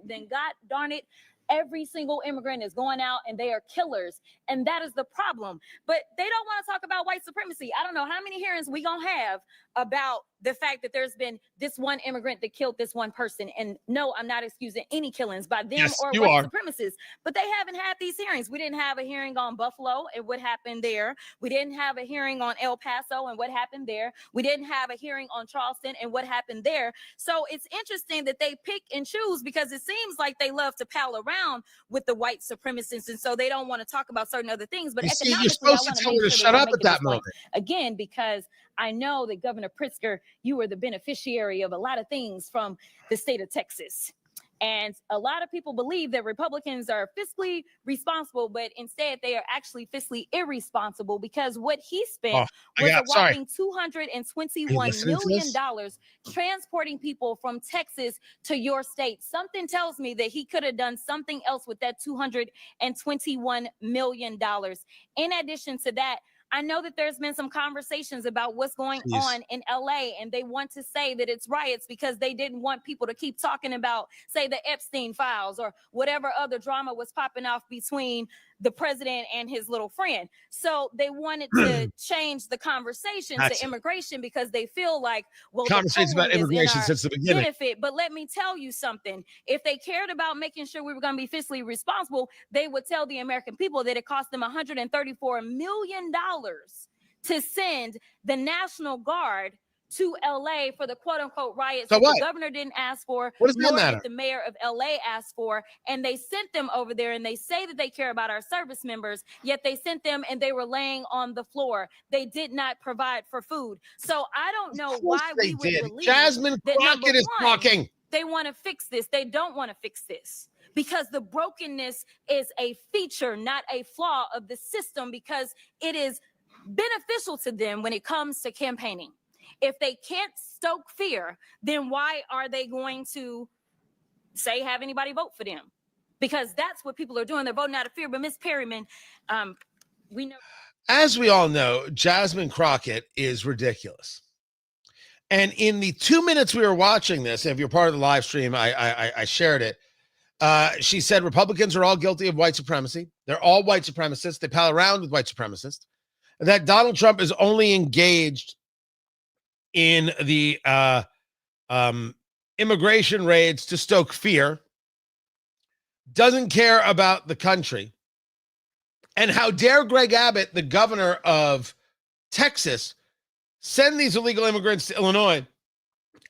Speaker 19: Then God darn it, every single immigrant is going out and they are killers. And that is the problem. But they don't want to talk about white supremacy. I don't know how many hearings we gonna have about the fact that there's been this one immigrant that killed this one person. And no, I'm not excusing any killings by them or white supremacists, but they haven't had these hearings. We didn't have a hearing on Buffalo and what happened there. We didn't have a hearing on El Paso and what happened there. We didn't have a hearing on Charleston and what happened there. So it's interesting that they pick and choose because it seems like they love to pal around with the white supremacists. And so they don't want to talk about certain other things. But
Speaker 2: you're supposed to tell her to shut up at that moment.
Speaker 19: Again, because I know that Governor Pritzker, you were the beneficiary of a lot of things from the state of Texas. And a lot of people believe that Republicans are fiscally responsible, but instead they are actually fiscally irresponsible because what he spent was a whopping $221 million transporting people from Texas to your state. Something tells me that he could have done something else with that $221 million. In addition to that, I know that there's been some conversations about what's going on in LA, and they want to say that it's riots because they didn't want people to keep talking about, say, the Epstein files or whatever other drama was popping off between the president and his little friend. So they wanted to change the conversation to immigration because they feel like, well,
Speaker 2: Conversations about immigration since the beginning.
Speaker 19: benefit. But let me tell you something. If they cared about making sure we were going to be fiscally responsible, they would tell the American people that it cost them $134 million to send the National Guard to LA for the quote unquote riots that the governor didn't ask for, nor did the mayor of LA ask for. And they sent them over there, and they say that they care about our service members, yet they sent them and they were laying on the floor. They did not provide for food. So I don't know why we would believe
Speaker 2: Jasmine Crockett is talking.
Speaker 19: They want to fix this. They don't want to fix this. Because the brokenness is a feature, not a flaw of the system, because it is beneficial to them when it comes to campaigning. If they can't stoke fear, then why are they going to say have anybody vote for them? Because that's what people are doing. They're voting out of fear. But Ms. Perryman, we know.
Speaker 2: As we all know, Jasmine Crockett is ridiculous. And in the 2 minutes we were watching this, if you're part of the live stream, I shared it. She said Republicans are all guilty of white supremacy. They're all white supremacists. They pal around with white supremacists. That Donald Trump is only engaged in the immigration raids to stoke fear, doesn't care about the country. And how dare Greg Abbott, the governor of Texas, send these illegal immigrants to Illinois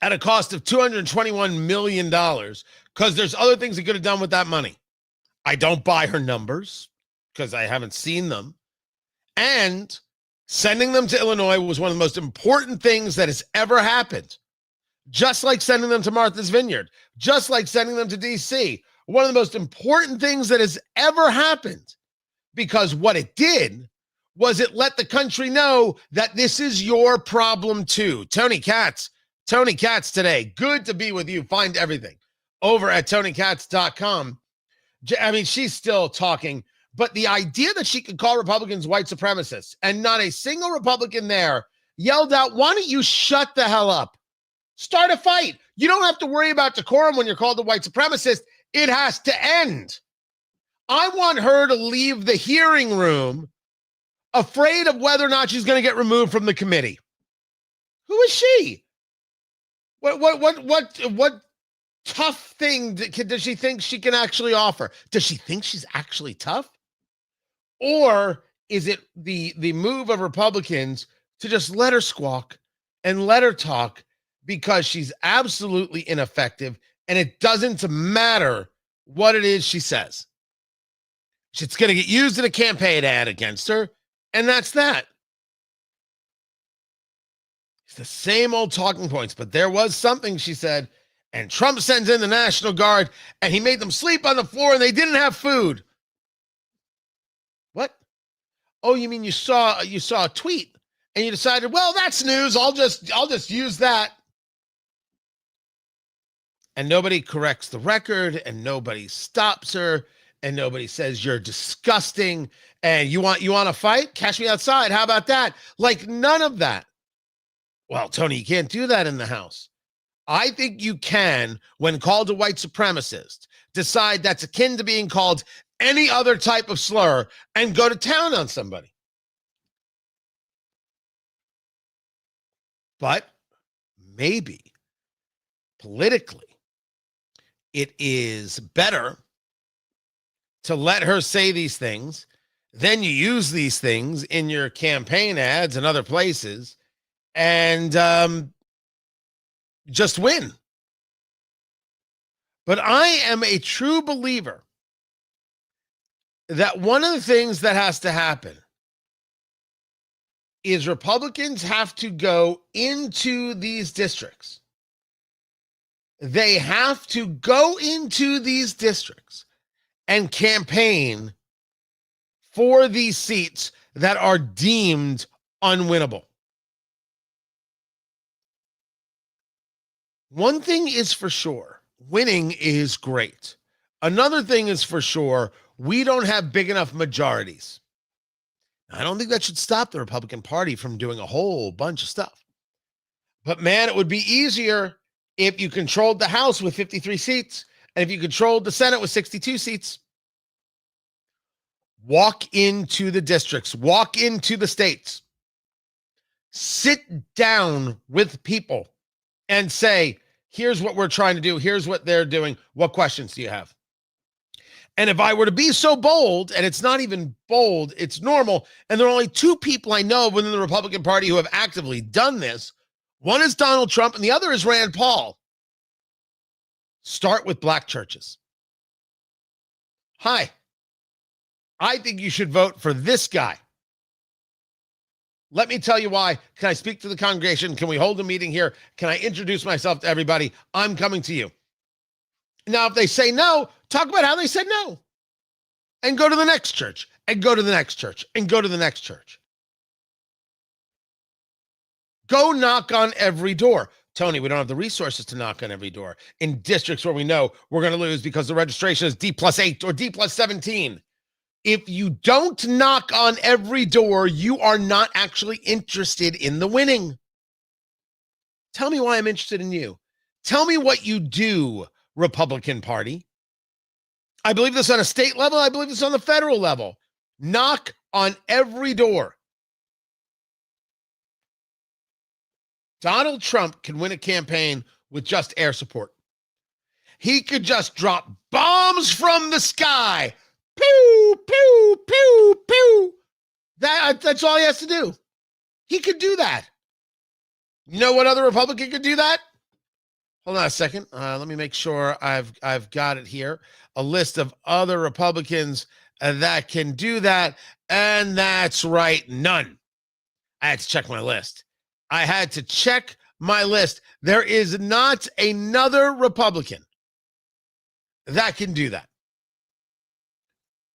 Speaker 2: at a cost of $221 million because there's other things he could have done with that money. I don't buy her numbers because I haven't seen them. And sending them to Illinois was one of the most important things that has ever happened. Just like sending them to Martha's Vineyard, just like sending them to D.C. One of the most important things that has ever happened, because what it did was it let the country know that this is your problem too. Tony Katz today. Good to be with you. Find everything over at TonyKatz.com. I mean, she's still talking, but the idea that she could call Republicans white supremacists and not a single Republican there yelled out, why don't you shut the hell up? Start a fight. You don't have to worry about decorum when you're called a white supremacist. It has to end. I want her to leave the hearing room afraid of whether or not she's going to get removed from the committee. Who is she? What tough thing does she think she can actually offer? Does she think she's actually tough? Or is it the move of Republicans to just let her squawk and let her talk because she's absolutely ineffective and it doesn't matter what it is she says? It's going to get used in a campaign ad against her, and that's that. It's the same old talking points, but there was something she said, and Trump sends in the National Guard, and he made them sleep on the floor, and they didn't have food. What? Oh, you mean you saw a tweet, and you decided, well, that's news. I'll just use that. And nobody corrects the record, and nobody stops her, and nobody says you're disgusting, and you want to fight? Catch me outside. How about that? Like none of that. Well, Tony, you can't do that in the House. I think you can, when called a white supremacist, decide that's akin to being called any other type of slur and go to town on somebody. But maybe politically, it is better to let her say these things. Then you use these things in your campaign ads and other places and just win. But I am a true believer that one of the things that has to happen is Republicans have to go into these districts. They have to go into these districts and campaign for these seats that are deemed unwinnable. One thing is for sure, winning is great. Another thing is for sure, we don't have big enough majorities. I don't think that should stop the Republican Party from doing a whole bunch of stuff. But man, it would be easier if you controlled the House with 53 seats and if you controlled the Senate with 62 seats. Walk into the districts, walk into the states, sit down with people and say, here's what we're trying to do. Here's what they're doing. What questions do you have? And if I were to be so bold, and it's not even bold, it's normal, and there are only two people I know within the Republican Party who have actively done this. One is Donald Trump, and the other is Rand Paul. Start with black churches. Hi, I think you should vote for this guy. Let me tell you why. Can I speak to the congregation? Can we hold a meeting here? Can I introduce myself to everybody? I'm coming to you. Now, if they say no, talk about how they said no. And go to the next church, and go to the next church, and go to the next church. Go knock on every door. Tony, we don't have the resources to knock on every door in districts where we know we're going to lose because the registration is D+8 or D+17. If you don't knock on every door, you are not actually interested in the winning. Tell me why I'm interested in you. Tell me what you do, Republican Party. I believe this on a state level. I believe this on the federal level. Knock on every door. Donald Trump can win a campaign with just air support. He could just drop bombs from the sky. Pew, pew, pew, pew. That's all he has to do. He could do that. You know what other Republican could do that? Hold on a second. Let me make sure I've got it here. A list of other Republicans that can do that. And that's right, none. I had to check my list. There is not another Republican that can do that.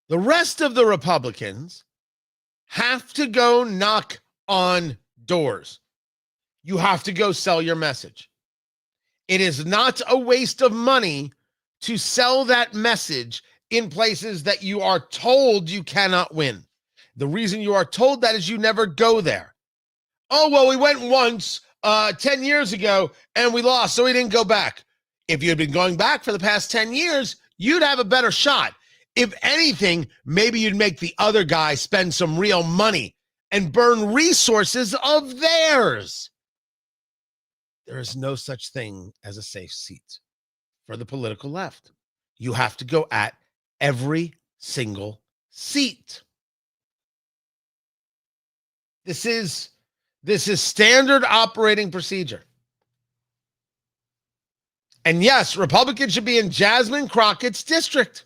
Speaker 2: The rest of the Republicans have to go knock on doors. You have to go sell your message. It is not a waste of money to sell that message in places that you are told you cannot win. The reason you are told that is you never go there. Oh, well, we went once 10 years ago and we lost, so we didn't go back. If you had been going back for the past 10 years, you'd have a better shot. If anything, maybe you'd make the other guy spend some real money and burn resources of theirs. There is no such thing as a safe seat for the political left. You have to go at every single seat. This is standard operating procedure. And yes, Republicans should be in Jasmine Crockett's district.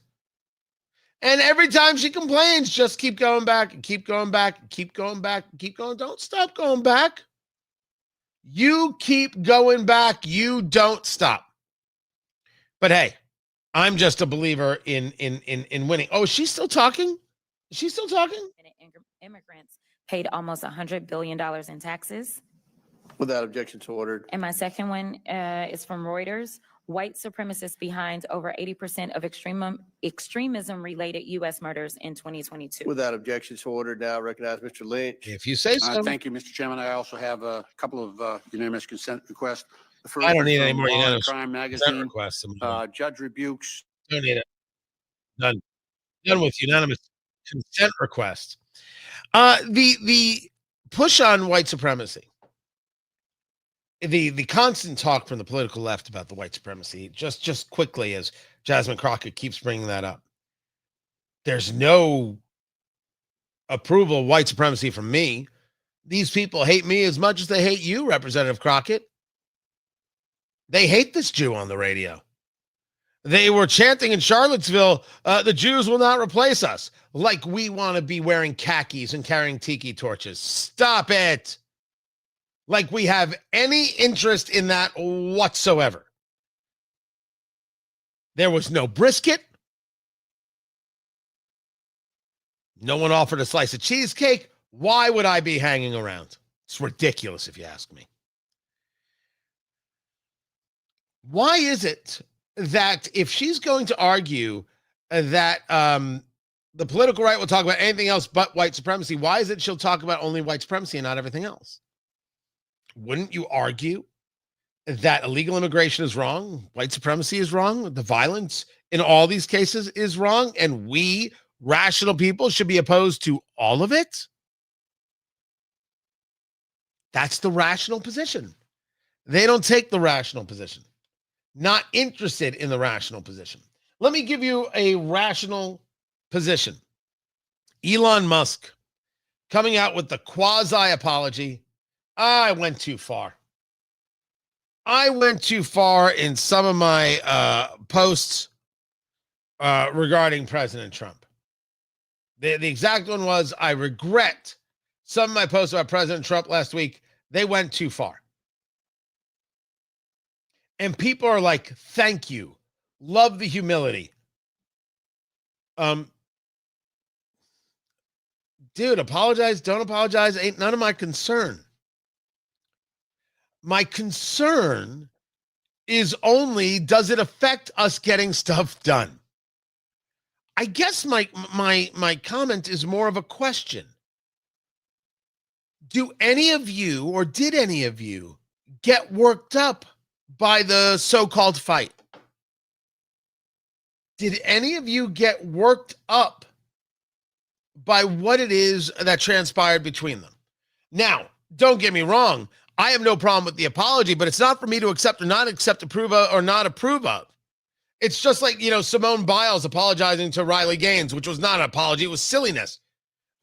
Speaker 2: And every time she complains, just keep going back and keep going back and keep going back and keep going. Don't stop going back. You keep going back. You don't stop. But hey, I'm just a believer in winning. Oh, is she still talking? Is she still talking?
Speaker 20: Immigrants paid almost $100 billion in taxes.
Speaker 8: Without objection to ordered.
Speaker 20: And my second one is from Reuters. White supremacists behind over 80% of extremism-related U.S. murders in 2022.
Speaker 8: Without objection to ordered, now recognize Mr. Lynch.
Speaker 2: If you say so.
Speaker 9: Thank you, Mr. Chairman. I also have a couple of unanimous consent requests. The first
Speaker 2: I don't need
Speaker 9: is
Speaker 2: any
Speaker 9: from
Speaker 2: more
Speaker 9: Law and
Speaker 2: unanimous
Speaker 9: Crime
Speaker 2: consent
Speaker 9: magazine.
Speaker 2: requests.
Speaker 9: Judge rebukes.
Speaker 2: Don't need it. Done with unanimous consent requests. The push on white supremacy. The constant talk from the political left about the white supremacy, just quickly as Jasmine Crockett keeps bringing that up. There's no approval of white supremacy from me. These people hate me as much as they hate you, Representative Crockett. They hate this Jew on the radio. They were chanting in Charlottesville, the Jews will not replace us, like we want to be wearing khakis and carrying tiki torches. Stop it. Like we have any interest in that whatsoever. There was no brisket. No one offered a slice of cheesecake. Why would I be hanging around? It's ridiculous if you ask me. Why is it that if she's going to argue that the political right will talk about anything else but white supremacy. Why is it she'll talk about only white supremacy and not everything else? Wouldn't you argue that illegal immigration is wrong, white supremacy is wrong, the violence in all these cases is wrong, and we, rational people, should be opposed to all of it? That's the rational position. They don't take the rational position. Not interested in the rational position. Let me give you a rational position. Elon Musk coming out with the quasi-apology. I went too far. I went too far in some of my posts regarding President Trump. The exact one was, I regret some of my posts about President Trump last week. They went too far. And people are like, thank you. Love the humility. Dude, apologize, don't apologize, ain't none of my concern. My concern is only, does it affect us getting stuff done? I guess my comment is more of a question. Do any of you, or did any of you, get worked up by the so-called fight? Did any of you get worked up by what it is that transpired between them? Now, don't get me wrong. I have no problem with the apology, but it's not for me to accept or not accept, approve of, or not approve of. It's just like, Simone Biles apologizing to Riley Gaines, which was not an apology. It was silliness.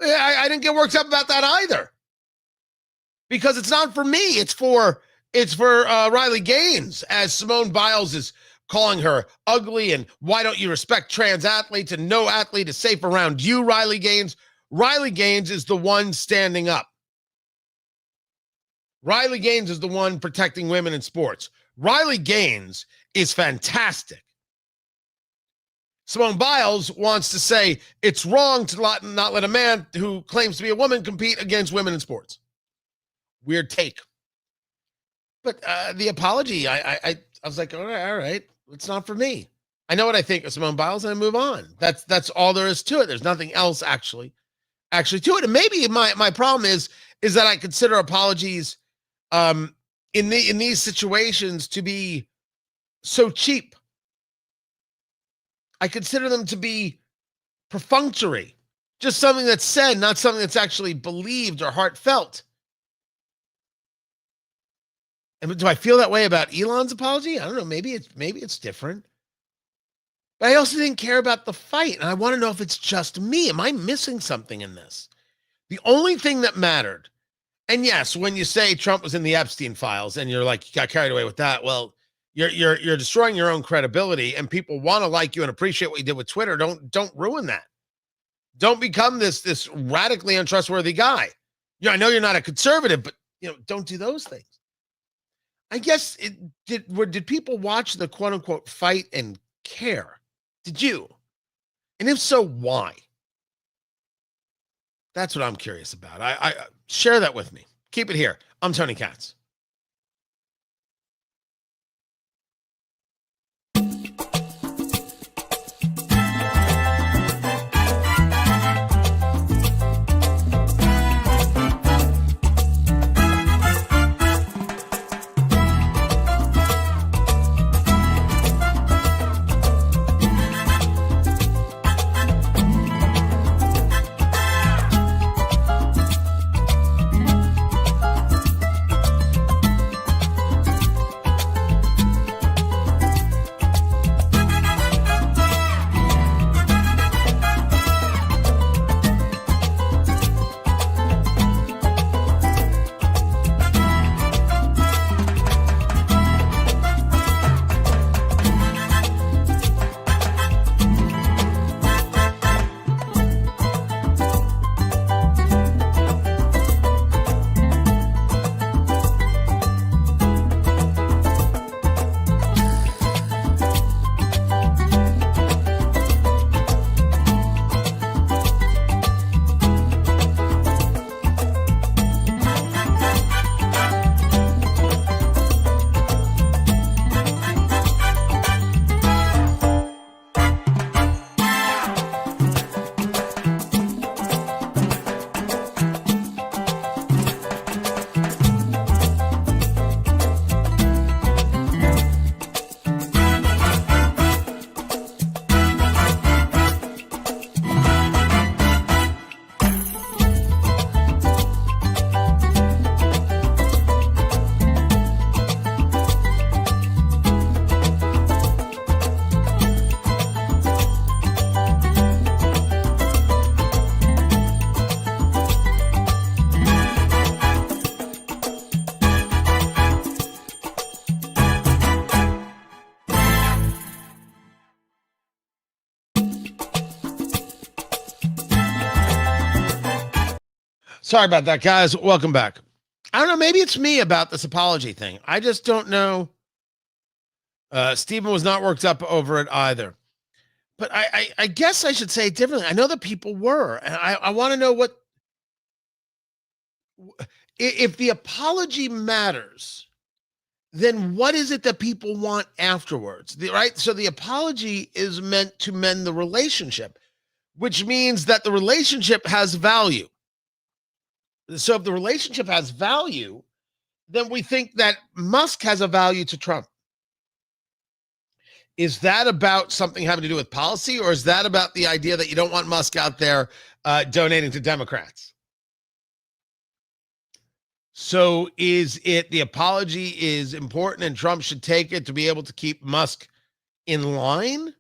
Speaker 2: I didn't get worked up about that either. Because it's not for me. It's for Riley Gaines, as Simone Biles is calling her ugly, and why don't you respect trans athletes, and no athlete is safe around you, Riley Gaines. Riley Gaines is the one standing up. Riley Gaines is the one protecting women in sports. Riley Gaines is fantastic. Simone Biles wants to say it's wrong to not let a man who claims to be a woman compete against women in sports. Weird take. But the apology, I was like, all right, it's not for me. I know what I think of Simone Biles, and I move on. That's all there is to it. There's nothing else actually to it. And maybe my problem is that I consider apologies in these situations to be so cheap. I consider them to be perfunctory, just something that's said, not something that's actually believed or heartfelt. And do I feel that way about Elon's apology? I don't know. Maybe it's different. But I also didn't care about the fight, and I want to know if it's just me. Am I missing something in this? The only thing that mattered, and yes, when you say Trump was in the Epstein files, and you're like, you got carried away with that, well, you're destroying your own credibility, and people want to like you and appreciate what you did with Twitter. Don't ruin that. Don't become this radically untrustworthy guy. I know you're not a conservative, but don't do those things. I guess did people watch the quote unquote fight and care? Did you? And if so, why? That's what I'm curious about. I share that with me. Keep it here. I'm Tony Katz. Sorry about that, guys. Welcome back. I don't know. Maybe it's me about this apology thing. I just don't know. Stephen was not worked up over it either. But I guess I should say it differently. I know that people were. And I want to know what, if the apology matters, then what is it that people want afterwards? Right? So the apology is meant to mend the relationship, which means that the relationship has value. So if the relationship has value, then we think that Musk has a value to Trump. Is that about something having to do with policy, or is that about the idea that you don't want Musk out there donating to Democrats? So is it the apology is important and Trump should take it to be able to keep Musk in line?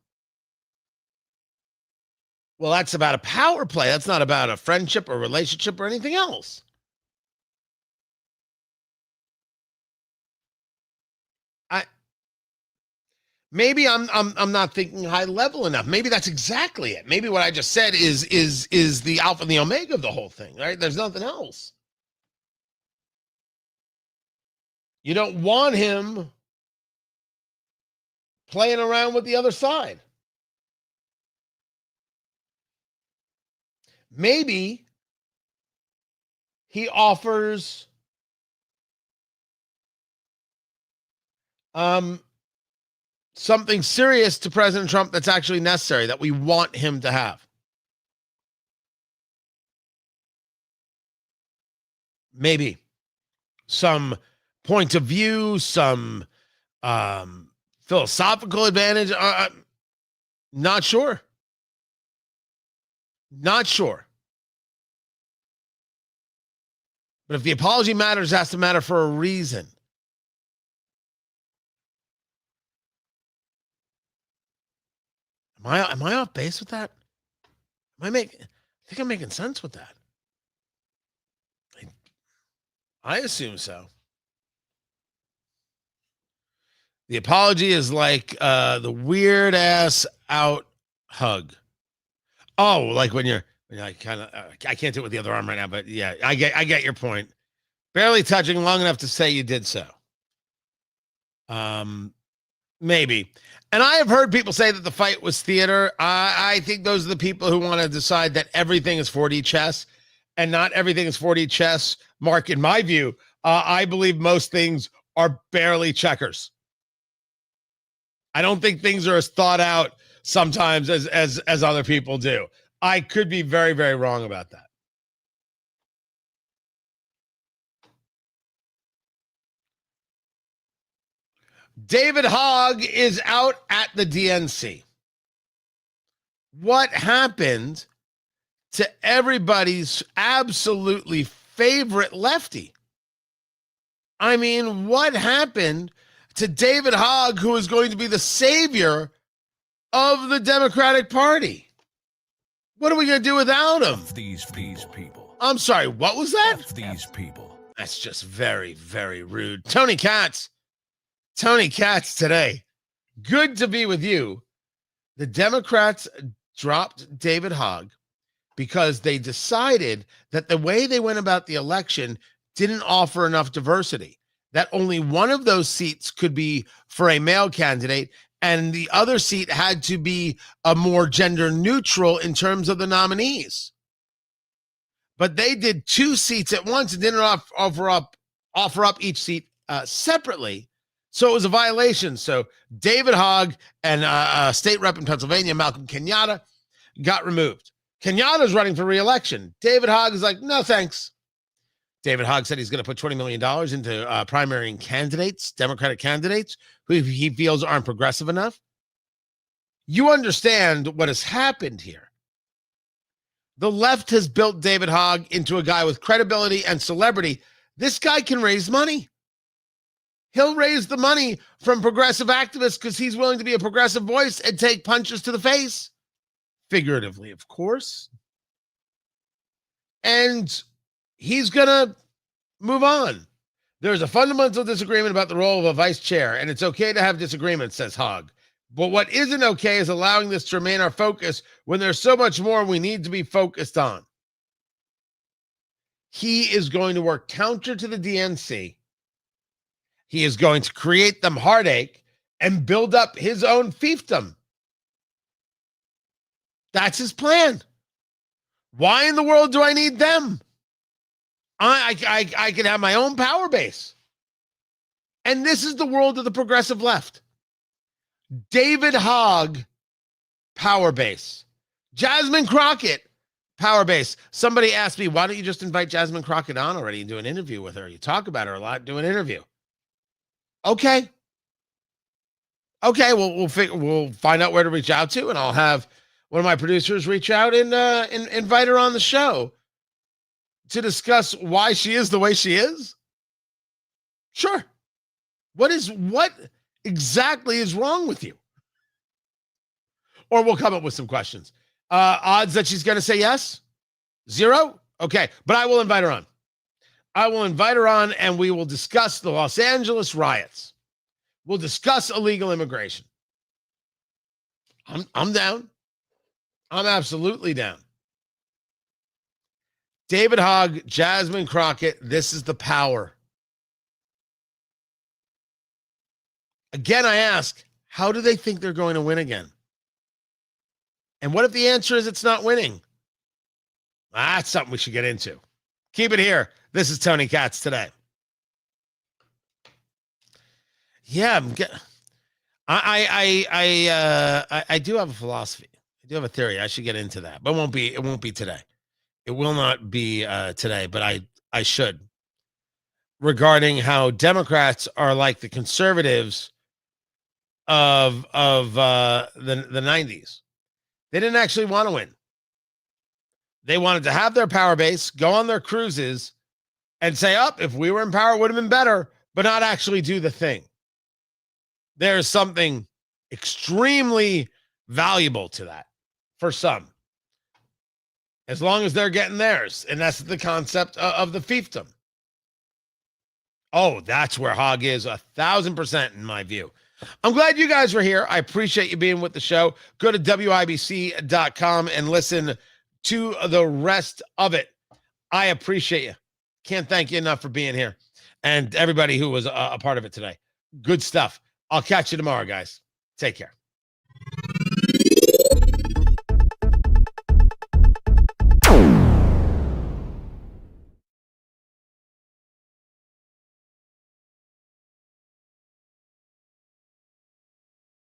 Speaker 2: Well, that's about a power play. That's not about a friendship or relationship or anything else. Maybe I'm not thinking high level enough. Maybe that's exactly it. Maybe what I just said is the alpha and the omega of the whole thing, right? There's nothing else. You don't want him playing around with the other side. Maybe he offers something serious to President Trump that's actually necessary, that we want him to have. Maybe some point of view, some philosophical advantage. Not sure. Not sure. But if the apology matters, it has to matter for a reason. Am I off base with that? I think I'm making sense with that. I assume so. The apology is like the weird ass out hug. Oh, like when you're like kind of I can't do it with the other arm right now, but yeah, I get your point. Barely touching long enough to say you did so. Maybe. And I have heard people say that the fight was theater. I think those are the people who want to decide that everything is 4D chess, and not everything is 4D chess. Mark, in my view, I believe most things are barely checkers. I don't think things are as thought out sometimes as other people do. I could be very, very wrong about that. David Hogg is out at the DNC. What happened to everybody's absolutely favorite lefty? I mean, what happened to David Hogg, who is going to be the savior of the Democratic Party? What are we going to do without him?
Speaker 21: These people.
Speaker 2: I'm sorry, what was that?
Speaker 21: These people.
Speaker 2: That's just very, very rude. Tony Katz today. Good to be with you. The Democrats dropped David Hogg because they decided that the way they went about the election didn't offer enough diversity, that only one of those seats could be for a male candidate, and the other seat had to be a more gender neutral in terms of the nominees. But they did two seats at once and didn't offer up each seat separately. So it was a violation. So David Hogg and state rep in Pennsylvania, Malcolm Kenyatta, got removed. Kenyatta's running for re-election. David Hogg is like, no, thanks. David Hogg said he's going to put $20 million into primarying candidates, Democratic candidates, who he feels aren't progressive enough. You understand what has happened here. The left has built David Hogg into a guy with credibility and celebrity. This guy can raise money. He'll raise the money from progressive activists because he's willing to be a progressive voice and take punches to the face. Figuratively, of course. And he's going to move on. There's a fundamental disagreement about the role of a vice chair, and it's okay to have disagreements, says Hogg. But what isn't okay is allowing this to remain our focus when there's so much more we need to be focused on. He is going to work counter to the DNC. He is going to create them heartache and build up his own fiefdom. That's his plan. Why in the world do I need them? I can have my own power base. And this is the world of the progressive left. David Hogg, power base. Jasmine Crockett, power base. Somebody asked me, why don't you just invite Jasmine Crockett on already and do an interview with her? You talk about her a lot, do an interview. Okay. Okay, we'll find out where to reach out to, and I'll have one of my producers reach out and invite her on the show to discuss why she is the way she is. Sure. What exactly is wrong with you? Or we'll come up with some questions. Odds that she's going to say yes? 0? Okay, but I will invite her on. I will invite her on, and we will discuss the Los Angeles riots. We'll discuss illegal immigration. I'm down. I'm absolutely down. David Hogg, Jasmine Crockett, this is the power. Again, I ask, how do they think they're going to win again? And what if the answer is it's not winning? That's something we should get into. Keep it here. This is Tony Katz Today. Yeah, I do have a philosophy. I do have a theory. I should get into that, but it won't be today. It will not be today, but I should. Regarding how Democrats are like the conservatives of the 90s. They didn't actually want to win. They wanted to have their power base, go on their cruises, and say, if we were in power, it would have been better, but not actually do the thing. There's something extremely valuable to that for some, as long as they're getting theirs. And that's the concept of the fiefdom. Oh, that's where Hogg is 1,000% in my view. I'm glad you guys were here. I appreciate you being with the show. Go to WIBC.com and listen to the rest of it. I appreciate you. Can't thank you enough for being here. And everybody who was a part of it today. Good stuff. I'll catch you tomorrow, guys. Take care.